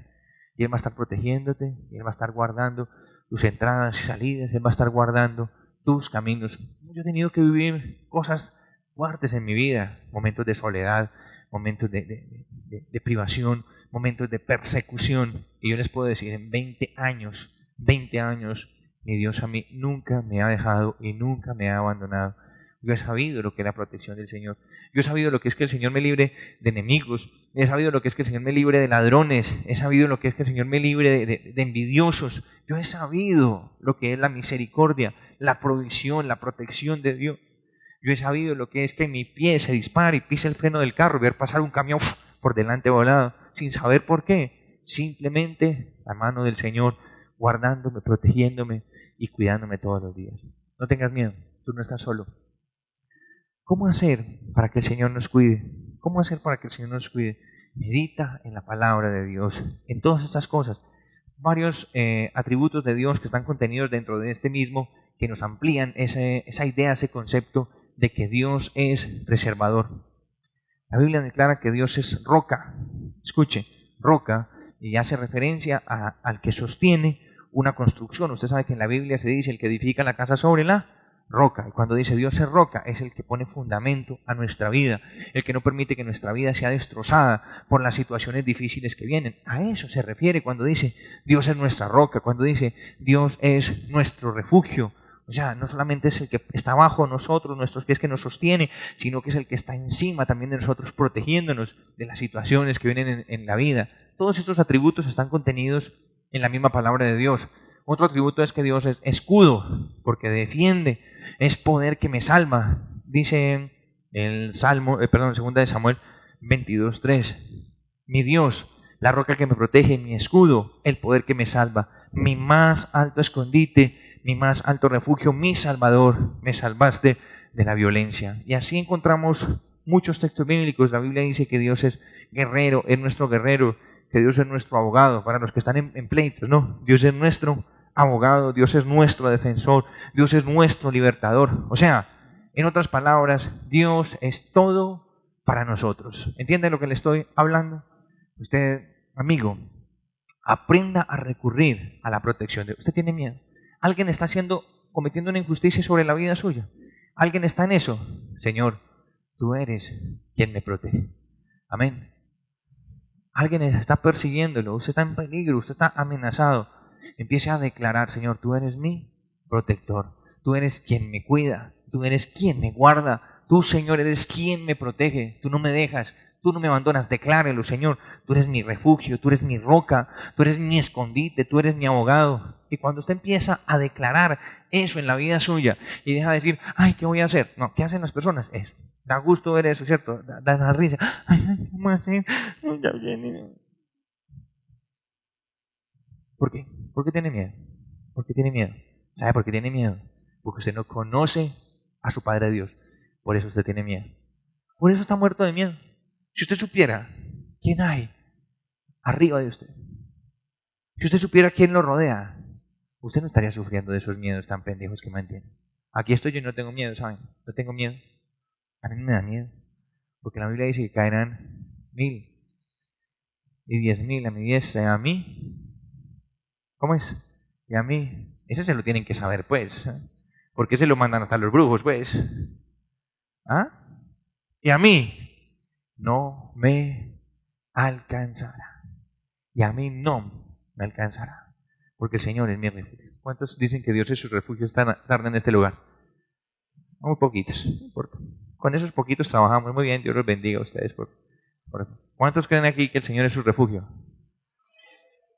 Y Él va a estar protegiéndote, y Él va a estar guardando tus entradas y salidas, Él va a estar guardando tus caminos. Yo he tenido que vivir cosas fuertes en mi vida, momentos de soledad, momentos de privación, momentos de persecución. Y yo les puedo decir, en 20 años, mi Dios a mí nunca me ha dejado y nunca me ha abandonado. Yo he sabido lo que es la protección del Señor. Yo he sabido lo que es que el Señor me libre de enemigos. He sabido lo que es que el Señor me libre de ladrones. He sabido lo que es que el Señor me libre de envidiosos. Yo he sabido lo que es la misericordia, la provisión, la protección de Dios. Yo he sabido lo que es que mi pie se dispare y pise el freno del carro y ver pasar un camión por delante volado, sin saber por qué. Simplemente la mano del Señor guardándome, protegiéndome y cuidándome todos los días. No tengas miedo, tú no estás solo. ¿Cómo hacer para que el Señor nos cuide? ¿Cómo hacer para que el Señor nos cuide? Medita en la palabra de Dios, en todas estas cosas. Varios atributos de Dios que están contenidos dentro de este mismo, que nos amplían esa idea, ese concepto de que Dios es preservador. La Biblia declara que Dios es roca. Escuche, roca, y hace referencia al que sostiene una construcción. Usted sabe que en la Biblia se dice el que edifica la casa sobre la roca. Y cuando dice Dios es roca, es el que pone fundamento a nuestra vida, el que no permite que nuestra vida sea destrozada por las situaciones difíciles que vienen. A eso se refiere cuando dice Dios es nuestra roca, cuando dice Dios es nuestro refugio. O sea, no solamente es el que está bajo nosotros, nuestros pies, que nos sostiene, sino que es el que está encima también de nosotros, protegiéndonos de las situaciones que vienen en la vida. Todos estos atributos están contenidos en la misma palabra de Dios. Otro atributo es que Dios es escudo, porque defiende, es poder que me salva. Dice el Salmo, segunda de Samuel 22:3. Mi Dios, la roca que me protege, mi escudo, el poder que me salva, mi más alto escondite, mi más alto refugio, mi Salvador, me salvaste de la violencia. Y así encontramos muchos textos bíblicos. La Biblia dice que Dios es guerrero, es nuestro guerrero, que Dios es nuestro abogado. Para los que están en pleitos, no, Dios es nuestro abogado, Dios es nuestro defensor, Dios es nuestro libertador. O sea, en otras palabras, Dios es todo para nosotros. ¿Entiende lo que le estoy hablando? Usted, amigo, aprenda a recurrir a la protección de Dios. Usted tiene miedo. Alguien está cometiendo una injusticia sobre la vida suya. Alguien está en eso. Señor, tú eres quien me protege. Amén. Alguien está persiguiéndolo. Usted está en peligro. Usted está amenazado. Empiece a declarar: Señor, tú eres mi protector. Tú eres quien me cuida. Tú eres quien me guarda. Tú, Señor, eres quien me protege. Tú no me dejas. Tú no me abandonas. Declárelo, Señor. Tú eres mi refugio. Tú eres mi roca. Tú eres mi escondite. Tú eres mi abogado. Y cuando usted empieza a declarar eso en la vida suya y deja de decir: ay, ¿qué voy a hacer? No, ¿qué hacen las personas? Eso. Da gusto ver eso, ¿cierto? Da una risa. Ay, ¿cómo hacer? Ya viene. ¿Por qué? ¿Por qué tiene miedo? ¿Por qué tiene miedo? ¿Sabe por qué tiene miedo? Porque usted no conoce a su Padre Dios. Por eso usted tiene miedo. Por eso está muerto de miedo. Si usted supiera quién hay arriba de usted, si usted supiera quién lo rodea, usted no estaría sufriendo de esos miedos tan pendejos que mantiene. Aquí estoy yo y no tengo miedo, ¿saben? No tengo miedo. A mí me da miedo. Porque la Biblia dice que caerán 1000 y 10.000 a mi diestra. A mí, ¿cómo es? Y a mí, ese se lo tienen que saber, pues. ¿Por qué se lo mandan hasta los brujos, pues? ¿Ah? Y a mí no me alcanzará. Y a mí no me alcanzará. Porque el Señor es mi refugio. ¿Cuántos dicen que Dios es su refugio tarde en este lugar? Muy poquitos, no importa. Con esos poquitos trabajamos muy bien. Dios los bendiga a ustedes. ¿Cuántos creen aquí que el Señor es su refugio?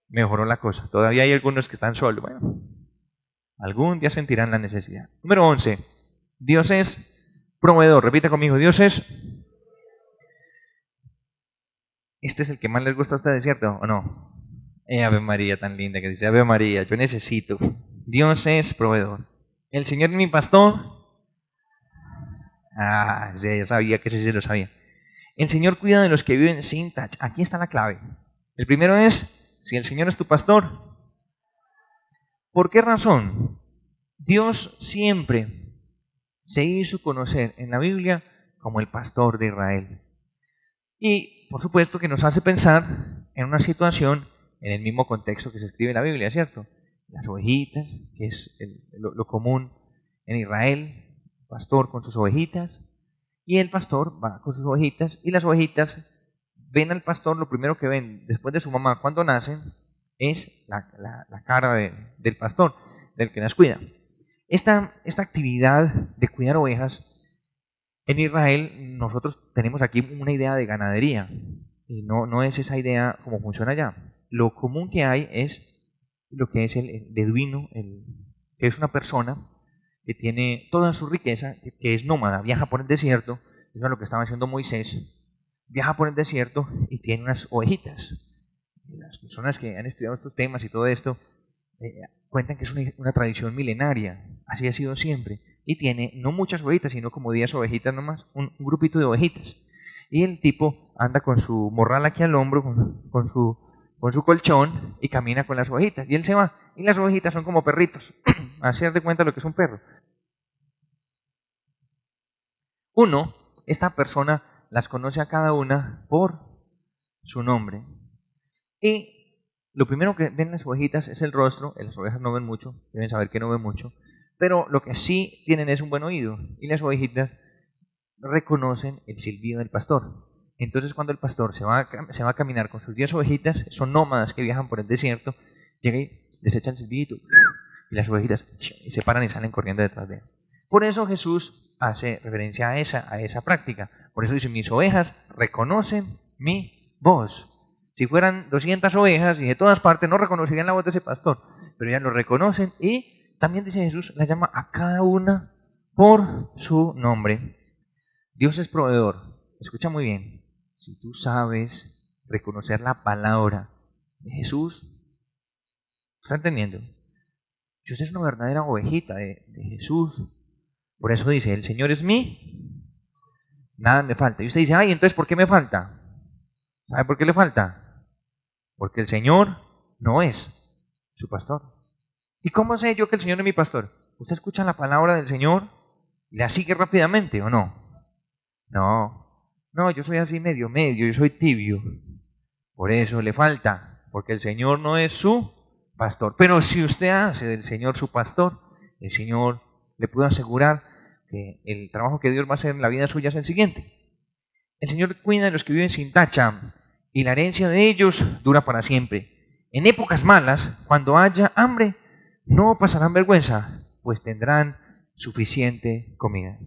Mejoró la cosa. Todavía hay algunos que están solos. Bueno, algún día sentirán la necesidad. Número 11. Dios es proveedor. Repita conmigo. Dios es. ¿Este es el que más les gusta a ustedes, cierto? ¿O no? Ave María tan linda que dice: Ave María, yo necesito. Dios es proveedor. El Señor es mi pastor. Ah, sí, yo sabía que ese sí lo sabía. El Señor cuida de los que viven sin tacha. Aquí está la clave. El primero es: si el Señor es tu pastor. ¿Por qué razón? Dios siempre se hizo conocer en la Biblia como el pastor de Israel. Y por supuesto que nos hace pensar en una situación en el mismo contexto que se escribe en la Biblia, ¿cierto? Las ovejitas, que es lo común en Israel. Pastor con sus ovejitas, y el pastor va con sus ovejitas, y las ovejitas ven al pastor. Lo primero que ven después de su mamá cuando nacen es la cara del pastor, del que las cuida. Esta actividad de cuidar ovejas en Israel, nosotros tenemos aquí una idea de ganadería, y no es esa idea como funciona allá. Lo común que hay es lo que es el beduino, que es una persona que tiene toda su riqueza, que es nómada, viaja por el desierto. Eso es lo que estaba haciendo Moisés. Viaja por el desierto y tiene unas ovejitas. Las personas que han estudiado estos temas y todo esto cuentan que es una tradición milenaria. Así ha sido siempre. Y tiene no muchas ovejitas, sino como 10 ovejitas nomás, un grupito de ovejitas. Y el tipo anda con su morral aquí al hombro, con su colchón, y camina con las ovejitas. Y él se va. Y las ovejitas son como perritos. Hacer de cuenta lo que es un perro. Esta persona las conoce a cada una por su nombre. Y lo primero que ven las ovejitas es el rostro. Las ovejas no ven mucho, deben saber que no ven mucho. Pero lo que sí tienen es un buen oído. Y las ovejitas reconocen el silbido del pastor. Entonces cuando el pastor se va a caminar con sus 10 ovejitas, son nómadas que viajan por el desierto, llega y les echa el silbidito. Y las ovejitas se paran y salen corriendo detrás de él. Por eso Jesús hace referencia a esa práctica. Por eso dice: mis ovejas reconocen mi voz. Si fueran 200 ovejas y de todas partes no reconocerían la voz de ese pastor, pero ellas lo reconocen y también dice Jesús, la llama a cada una por su nombre. Dios es proveedor. Escucha muy bien. Si tú sabes reconocer la palabra de Jesús, ¿está entendiendo? Si usted es una verdadera ovejita de Jesús, por eso dice, el Señor es mí, nada me falta. Y usted dice, ay, entonces, ¿por qué me falta? ¿Sabe por qué le falta? Porque el Señor no es su pastor. ¿Y cómo sé yo que el Señor es mi pastor? ¿Usted escucha la palabra del Señor y la sigue rápidamente o no? No, yo soy así medio, yo soy tibio. Por eso le falta, porque el Señor no es su pastor. Pero si usted hace del Señor su pastor, el Señor le puedo asegurar que el trabajo que Dios va a hacer en la vida suya es el siguiente. El Señor cuida de los que viven sin tacha y la herencia de ellos dura para siempre. En épocas malas, cuando haya hambre, no pasarán vergüenza, pues tendrán suficiente comida.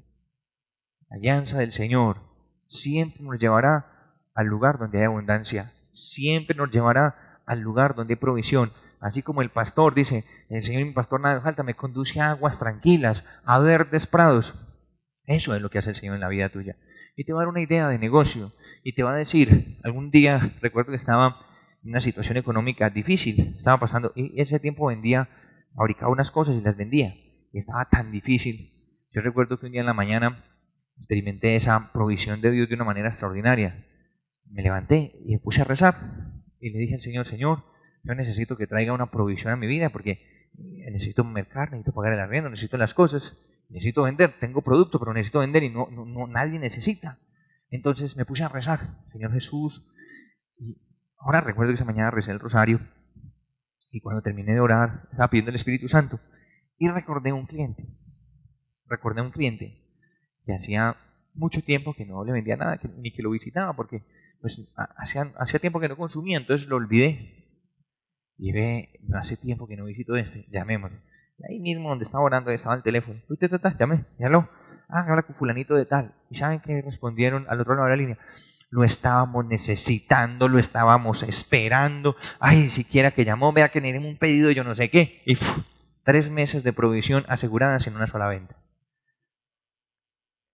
La alianza del Señor siempre nos llevará al lugar donde hay abundancia, siempre nos llevará al lugar donde hay provisión. Así como el pastor dice, el Señor mi pastor nada me falta, me conduce a aguas tranquilas, a verdes prados. Eso es lo que hace el Señor en la vida tuya. Y te va a dar una idea de negocio y te va a decir, algún día recuerdo que estaba en una situación económica difícil, estaba pasando, y ese tiempo fabricaba unas cosas y las vendía, y estaba tan difícil. Yo recuerdo que un día en la mañana experimenté esa provisión de Dios de una manera extraordinaria. Me levanté y me puse a rezar y le dije al Señor, Señor, yo necesito que traiga una provisión a mi vida porque necesito mercar, necesito pagar el arriendo, necesito las cosas, necesito vender, tengo producto pero necesito vender y no nadie necesita. Entonces me puse a rezar, Señor Jesús, y ahora recuerdo que esa mañana recé el rosario y cuando terminé de orar estaba pidiendo el Espíritu Santo y recordé un cliente que hacía mucho tiempo que no le vendía nada, ni que lo visitaba, porque pues hacía tiempo que no consumía, entonces lo olvidé. Y no hace tiempo que no visito llamémoslo. Y ahí mismo donde estaba orando estaba el teléfono. Llamé, llámalo. Habla con fulanito de tal. ¿Y saben qué respondieron al otro lado de la línea? Lo estábamos necesitando, lo estábamos esperando. Ay, siquiera que llamó, vea que tenemos un pedido, yo no sé qué. Y 3 meses de provisión aseguradas en una sola venta.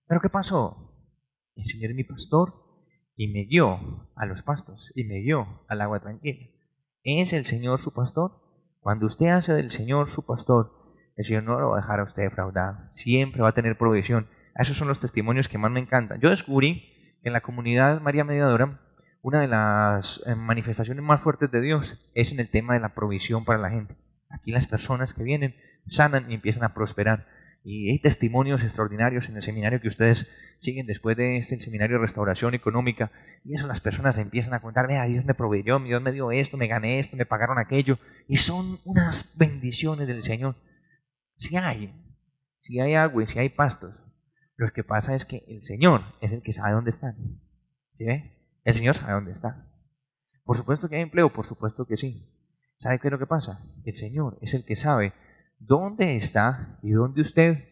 ¿Pero qué pasó? El Señor es mi pastor y me guió a los pastos y me guió al agua tranquila. ¿Es el Señor su pastor? Cuando usted hace del Señor su pastor, el Señor no lo va a dejar a usted defraudado. Siempre va a tener provisión. Esos son los testimonios que más me encantan. Yo descubrí que en la comunidad María Mediadora, una de las manifestaciones más fuertes de Dios es en el tema de la provisión para la gente. Aquí las personas que vienen sanan y empiezan a prosperar. Y hay testimonios extraordinarios en el seminario que ustedes siguen después de el seminario de restauración económica. Y eso las personas empiezan a contar, vea, Dios me proveyó, Dios me dio esto, me gané esto, me pagaron aquello. Y son unas bendiciones del Señor. Si hay agua y si hay pastos. Lo que pasa es que el Señor es el que sabe dónde están. ¿Sí ve? El Señor sabe dónde está. Por supuesto que hay empleo, por supuesto que sí. ¿Sabe qué es lo que pasa? El Señor es el que sabe dónde está y dónde usted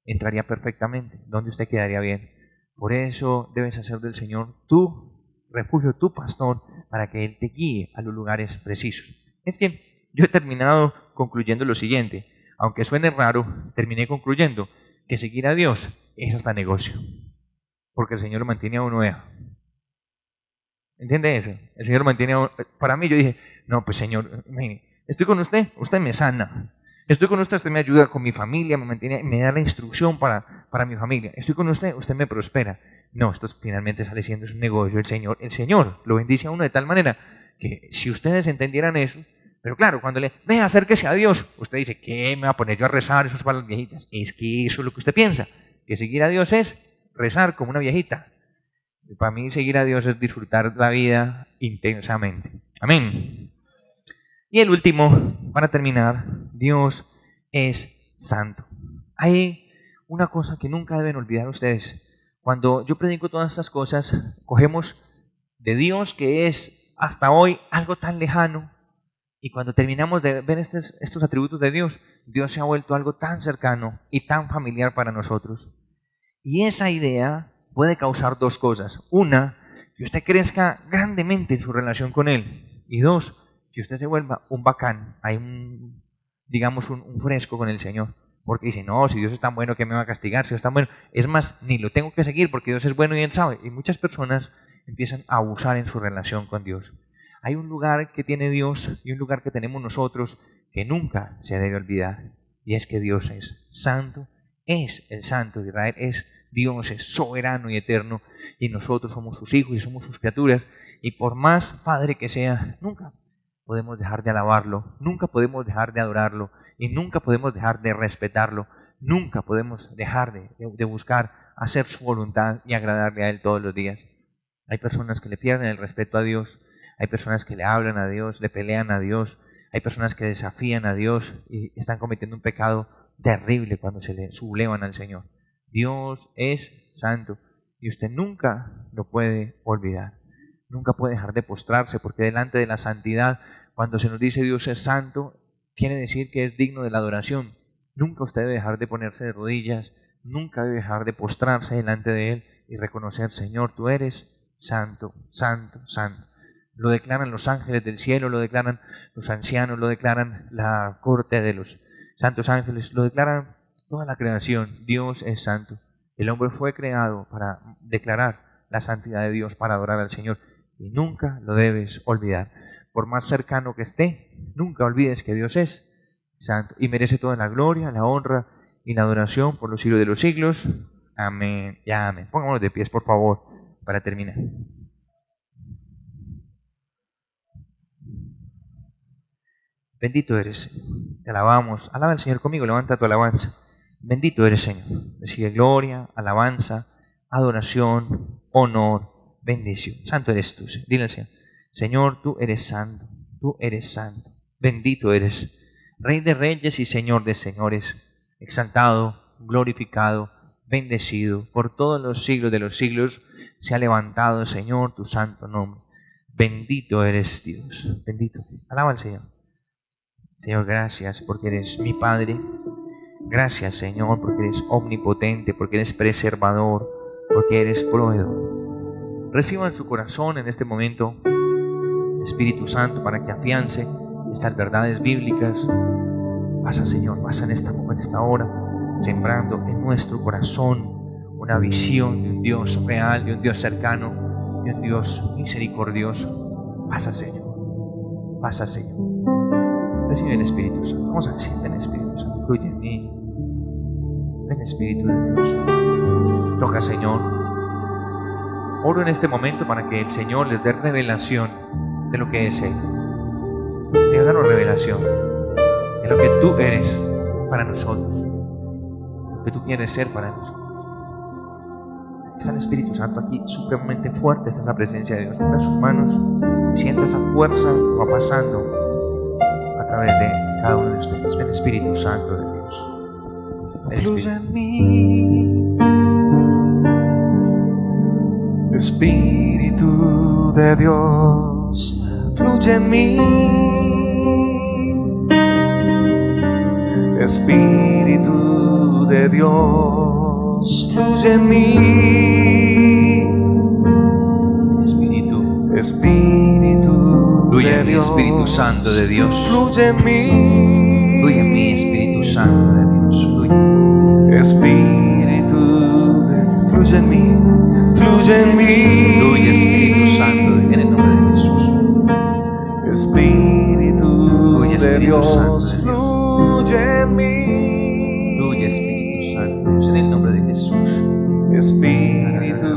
entraría perfectamente, dónde usted quedaría bien. Por eso debes hacer del Señor tu refugio, tu pastor, para que Él te guíe a los lugares precisos. Es que yo he terminado concluyendo lo siguiente, aunque suene raro, terminé concluyendo que seguir a Dios es hasta negocio, porque el Señor lo mantiene a uno. ¿Entiende eso? El Señor mantiene a uno. Para mí yo dije, no, pues Señor, estoy con usted me sana. Estoy con usted me ayuda con mi familia, me mantiene, me da la instrucción para mi familia. Estoy con usted me prospera. No, esto finalmente sale siendo un negocio. El Señor lo bendice a uno de tal manera que si ustedes entendieran eso, pero claro, cuando acérquese a Dios, usted dice, ¿qué me va a poner yo a rezar? Eso es para las viejitas. Es que eso es lo que usted piensa, que seguir a Dios es rezar como una viejita. Y para mí seguir a Dios es disfrutar la vida intensamente. Amén. Y el último, para terminar, Dios es santo. Hay una cosa que nunca deben olvidar ustedes. Cuando yo predico todas estas cosas, cogemos de Dios que es hasta hoy algo tan lejano, y cuando terminamos de ver estos atributos de Dios, Dios se ha vuelto algo tan cercano y tan familiar para nosotros. Y esa idea puede causar 2 cosas. Una, que usted crezca grandemente en su relación con Él. Y 2, que usted se vuelva un bacán, hay digamos un fresco con el Señor. Porque dice, no, si Dios es tan bueno, ¿qué me va a castigar? Si Dios es tan bueno, es más, ni lo tengo que seguir porque Dios es bueno y Él sabe. Y muchas personas empiezan a abusar en su relación con Dios. Hay un lugar que tiene Dios y un lugar que tenemos nosotros que nunca se debe olvidar. Y es que Dios es santo, es el Santo de Israel, es Dios, es soberano y eterno. Y nosotros somos sus hijos y somos sus criaturas. Y por más Padre que sea, nunca podemos dejar de alabarlo, nunca podemos dejar de adorarlo y nunca podemos dejar de respetarlo, nunca podemos dejar de buscar hacer su voluntad y agradarle a Él todos los días. Hay personas que le pierden el respeto a Dios, hay personas que le hablan a Dios, le pelean a Dios, hay personas que desafían a Dios y están cometiendo un pecado terrible cuando se le sublevan al Señor. Dios es santo y usted nunca lo puede olvidar. Nunca puede dejar de postrarse, porque delante de la santidad, cuando se nos dice Dios es santo, quiere decir que es digno de la adoración. Nunca usted debe dejar de ponerse de rodillas, nunca debe dejar de postrarse delante de Él y reconocer, Señor, tú eres santo, santo, santo. Lo declaran los ángeles del cielo, lo declaran los ancianos, lo declaran la corte de los santos ángeles, lo declaran toda la creación. Dios es santo. El hombre fue creado para declarar la santidad de Dios, para adorar al Señor. Y nunca lo debes olvidar. Por más cercano que esté, nunca olvides que Dios es santo y merece toda la gloria, la honra y la adoración por los siglos de los siglos. Amén y amén. Pongámonos de pies, por favor, para terminar. Bendito eres, Señor. Te alabamos. Alaba al Señor conmigo, levanta tu alabanza. Bendito eres, Señor. Recibe gloria, alabanza, adoración, honor, bendición. Santo eres tú, Señor. Dile al Señor, Señor, tú eres santo, tú eres santo. Bendito eres, Rey de reyes y Señor de señores, exaltado, glorificado, bendecido por todos los siglos de los siglos. Se ha levantado, Señor, tu santo nombre. Bendito eres Dios, bendito. Alaba al Señor. Señor, gracias porque eres mi Padre. Gracias, Señor, porque eres omnipotente, porque eres preservador, porque eres proveedor. Reciba en su corazón en este momento Espíritu Santo para que afiance estas verdades bíblicas. Pasa, Señor, pasa en esta hora, sembrando en nuestro corazón una visión de un Dios real, de un Dios cercano, de un Dios misericordioso. Pasa, Señor. Pasa, Señor. Recibe el Espíritu Santo. Vamos a decir, ven Espíritu Santo, fluye en mí. Ven Espíritu de Dios. Toca, Señor. Oro en este momento para que el Señor les dé revelación de lo que es Él. Danos revelación de lo que tú eres para nosotros, lo que tú quieres ser para nosotros. Está el Espíritu Santo aquí, supremamente fuerte está esa presencia de Dios. Ponga sus manos, sienta esa fuerza que va pasando a través de cada uno de ustedes. Ven Espíritu Santo de Dios. Fluye en mí, Espíritu de Dios, fluye en mí. Espíritu de Dios, fluye en mí. Espíritu Fluye de en mí, Dios, Espíritu Santo de Dios. fluye en mí. Fluye en mí, Espíritu Santo de Dios. Fluye. Fluye en mí, fluye en mí. Fluye, Espíritu Santo, en el nombre de Jesús. Espíritu Fluye, de Espíritu Santo Dios, de Dios. fluye en mí. Fluye, Espíritu Santo, en el nombre de Jesús. Espíritu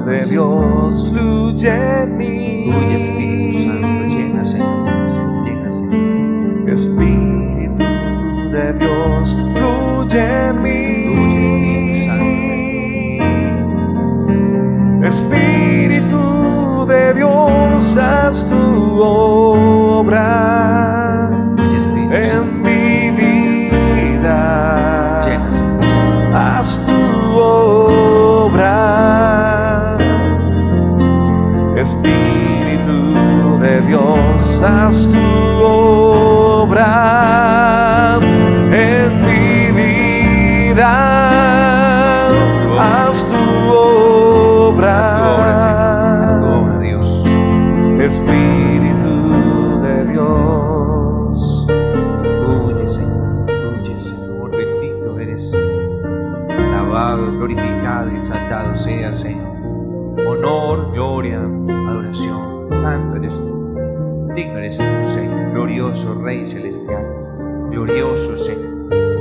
de Dios, fluye en mí. Fluye, Espíritu Santo, llena, Señor. Llena, Señor. Espíritu de Dios, fluye en mí. Fluye, Espíritu Santo. Espíritu de Dios, haz tu obra Fluye, Espíritu Santo. en mi vida. Llena, Señor. Haz tu obra. Espíritu de Dios, haz tu obra en mi vida. Haz tu obra. Haz tu obra, Señor. Haz tu obra. alabado, glorificado y exaltado sea, Señor. Honor, gloria, adoración. Santo eres tú, digno eres tú, Señor. Glorioso Rey celestial, glorioso Señor.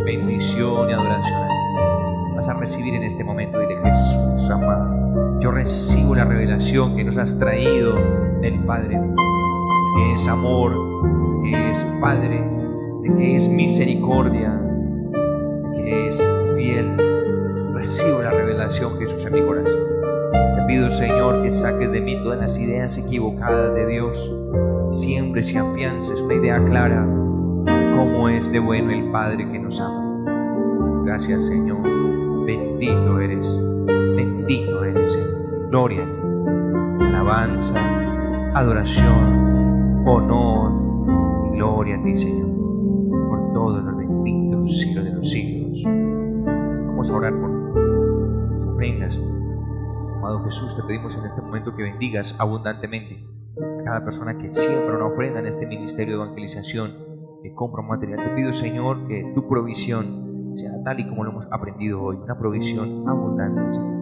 Bendición y adoración a ti. Vas a recibir en este momento, dile: Jesús amado, yo recibo la revelación que nos has traído del Padre, que es amor, que es Padre, de que es misericordia, de que es fiel. Recibo la revelación, Jesús, en mi corazón. Te pido, Señor, que saques de mí todas las ideas equivocadas de Dios, siembres y afiances una idea clara de cómo es de bueno el Padre que nos ama. Gracias, Señor. Bendito eres, Señor. Gloria a ti, alabanza, adoración, honor y gloria a ti, Señor, por todos los benditos siglos de los siglos. Vamos a orar por tus ofrendas. Amado Jesús, te pedimos en este momento que bendigas abundantemente a cada persona que siembra una ofrenda en este ministerio de evangelización, que compra un material. Te pido, Señor, que tu provisión sea tal y como lo hemos aprendido hoy, una provisión abundante, Señor.